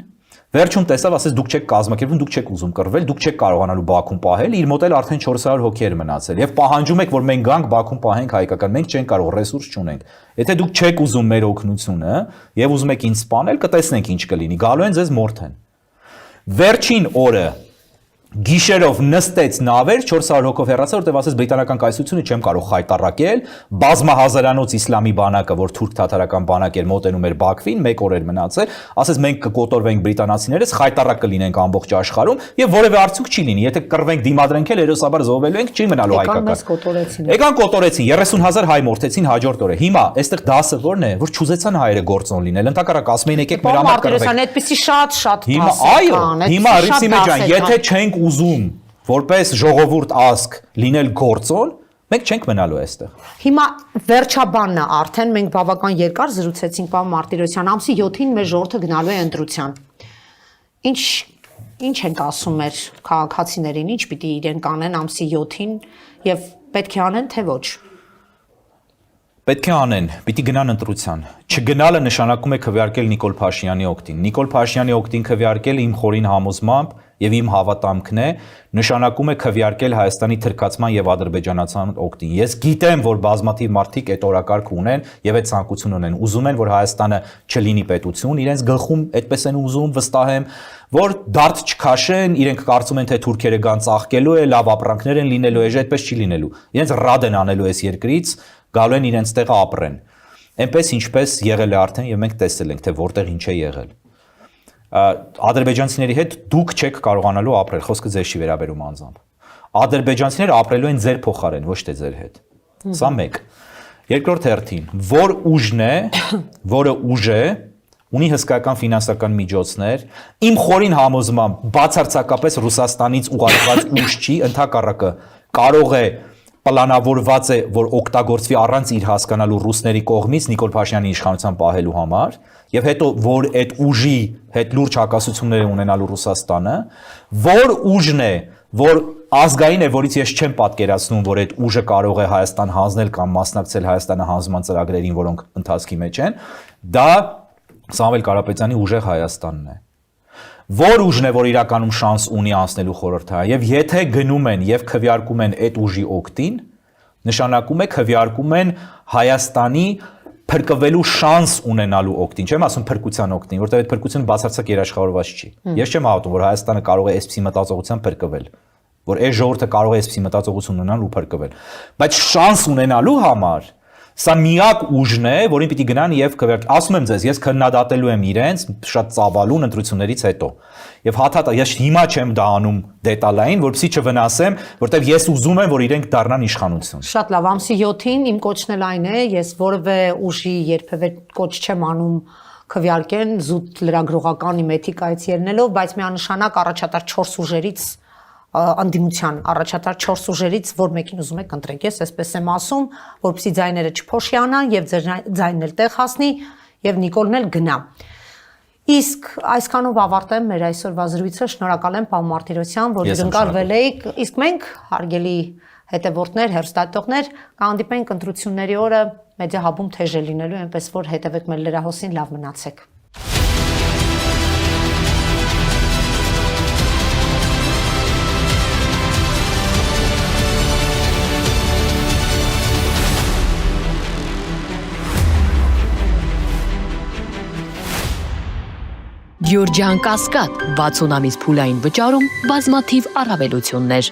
Վերջում տեսավ, ասես դուք չեք կազմակերպում, դուք չեք ուզում կռվել, դուք չեք կարողանալու Բաքուն պահել, իր մոտ էլ արդեն 400 հոգի էր մնացել եւ պահանջում եք, որ մենք գանք Բաքուն պահենք հայկական, մենք չենք կարող, ռեսուրս չունենք։ Եթե դուք չեք ուզում մեր օգնությունը եւ ուզում եք ինձ սպանել, կտեսնենք ինչ կլինի։ Գալու են ձեզ մորթեն։ Վերջին օրը Գիշերով նստեց նավեր 400 հոգով հեռացավ, որտեղ ասես բրիտանական կայսրությունը չեմ կարող խայտառակել, բազմահազարանոց իսլամի բանակը, որ թուրք-թաթարական բանակ էր, մոտենում էր Բաքվին, 1 օր էր մնացել, ասես մենք կկոտորվենք բրիտանացիներս, խայտառակ կլինենք ամբողջ աշխարհում եւ որևէ արդյունք չի լինի, եթե կռվենք դիմադրենք էլ հերոսաբար զոհվելու ենք, չի մնալու հայկական։ Եկան կոտորեցին, 30000 հայ մորթեցին հաջորդ օրը։ Հիմա այստեղ դասը ո՞րն է, որ չուզեցան հայերը գործոն լինել, ընդհակառակ ասում էին եկեք մեր համար կռվենք։ Այդպեսի շատ Հիմա այո, հիմա Ռիսի մեջ այն, եթե չենք ուզում որպես ժողովուրդ ազգ լինել գործոն, մենք չենք մնալու այստեղ։ Հիմա վերջաբանն է արդեն մենք բավական երկար զրուցեցինք պարոն Մարտիրոսյան, ամսի 7-ին մեր ժողովուրդը գնալու է ընտրության։ Ինչ ենք ասում մեր քաղաքացիներին, ինչ պիտի իրենք անեն ամսի 7-ին եւ պետք է անեն թե ոչ։ Պետք է անեն, պիտի գնան ընտրության։ Չգնալը նշանակում է քվեարկել Նիկոլ Փաշինյանի օգտին։ Նիկոլ Փաշինյանի օգտին քվեարկել իմ խորին համոզմամբ եւ իմ հավատամքն է, նշանակում է քվեարկել Հայաստանի թրքացման եւ ադրբեջանացան օգտին։ Ես գիտեմ, որ բազմաթիվ մարդիկ այդ օրակարգ ունեն եւ այդ ցանկություն ունեն։ Ուզում են, որ Հայաստանը չլինի պետություն, իրենց գլխում այդպես են ուզում, վստահ եմ, որ դարդ չքաշեն, իրենք կարծում են, թե թուրքերը գան ծաղկելու է, լավ ապրանքներ են լինելու, այդպես չի լինելու։ Իրենց ռադ են անելու այս երկրից, գալու են իրենց տեղը ապրեն։ Այնպես ինչպես եղել է արդեն եւ մենք տեսել ենք, թե որտեղ ինչ է եղել։ Ադրբեջանցիների հետ դուք չեք կարողանալու ապրել, խոսքը ձեզ չի վերաբերում անձամբ։ Ադրբեջանցիները ապրելու են ձեր փոխարեն, ոչ թե ձեր հետ։ Սա մեկ։ Երկրորդ հերթին, որ ուժն է, որը ուժ է, ունի հսկայական ֆինանսական միջոցներ, իմ խորին համոզմամբ բացարձակապես Ռուսաստանից ուղարկված ուժ չի, ընդհակառակը կարող է պլանավորված է, որ օգտագործվի առանց իր հասկանալու ռուսների կողմից Նիկոլ Փաշինյանի իշխանության պահելու համար, եւ հետո որ այդ ուժի հետ լուրջ հակասություններ ունենալու Ռուսաստանը, որ ուժն է, որ ազգային է, որից ես չեմ պատկերացնում, որ այդ ուժը կարող է Հայաստան հանձնել կամ մասնակցել Հայաստանը հանձնման ծրագրերին, որոնք ընթացքի մեջ են, դա Սամվել Կարապետյանի ուժեղ Հայաստանն է։ Որ ուժն է, որ իրականում շանս ունի անցնելու խորհրդարան, եւ եթե գնում են եւ քվեարկում են այդ ուժի օգտին, նշանակում է քվեարկում են Հայաստանի փրկվելու շանս ունենալու օգտին, չեմ ասում փրկության օգտին, որտեղ այդ փրկությունը բացարձակ երաշխավորված չի։ Ես չեմ հավատում, որ Հայաստանը կարող է այսպիսի մտածողությամբ փրկվել, որ այս ժողովուրդը կարող է այսպիսի մտածողություն ունենալ ու փրկվել, բայց շանս ունենալու համար սա միակ ուժն է, որին պիտի գնան եւ քվեարկեն։ Ասում եմ ձեզ, ես քննադատելու եմ իրենց շատ ծավալուն ընտրություններից հետո։ Եվ հաթաթ ես հիմա չեմ դա անում դետալային, որպեսզի չվնասեմ, որտեվ ես ուզում եմ, որ իրենք դառնան իշխանություն։ Շատ լավ, ամսի 7-ին իմ կոչն էլ այն է, ես որևէ ուժի երբևէ կոչ չեմ անում քվեարկեն զուտ լրագրողական իմ էթիկայից ելնելով, բայց միանշանակ առաջատար 4 ուժերից անդիմության առաջատար 4 ուժերից որ մեկին ուզում եք ընտրեք, ես այսպես եմ ասում, որպեսզի ձայները չփոշիանան եւ ձեր ձայնն էլ տեղ հասնի եւ Նիկոլն էլ գնա։ Իսկ այսքանով ավարտեմ մեր այսօրվա զրույցը, շնորհակալ եմ պարոն Մարտիրոսյան, որ ընկալվել եք, իսկ մենք հարգելի հետևորդներ, հեռուստադիտողներ, կհանդիպենք ընտրությունների օրը Մեդիա Հաբում թեժ է լինելու, այնպես որ հետևեք մեր լրահոսին, լավ մնացեք։ Գյորջյան Կասկադ 60 ամիս փուլային վճարում բազմաթիվ առավելություններ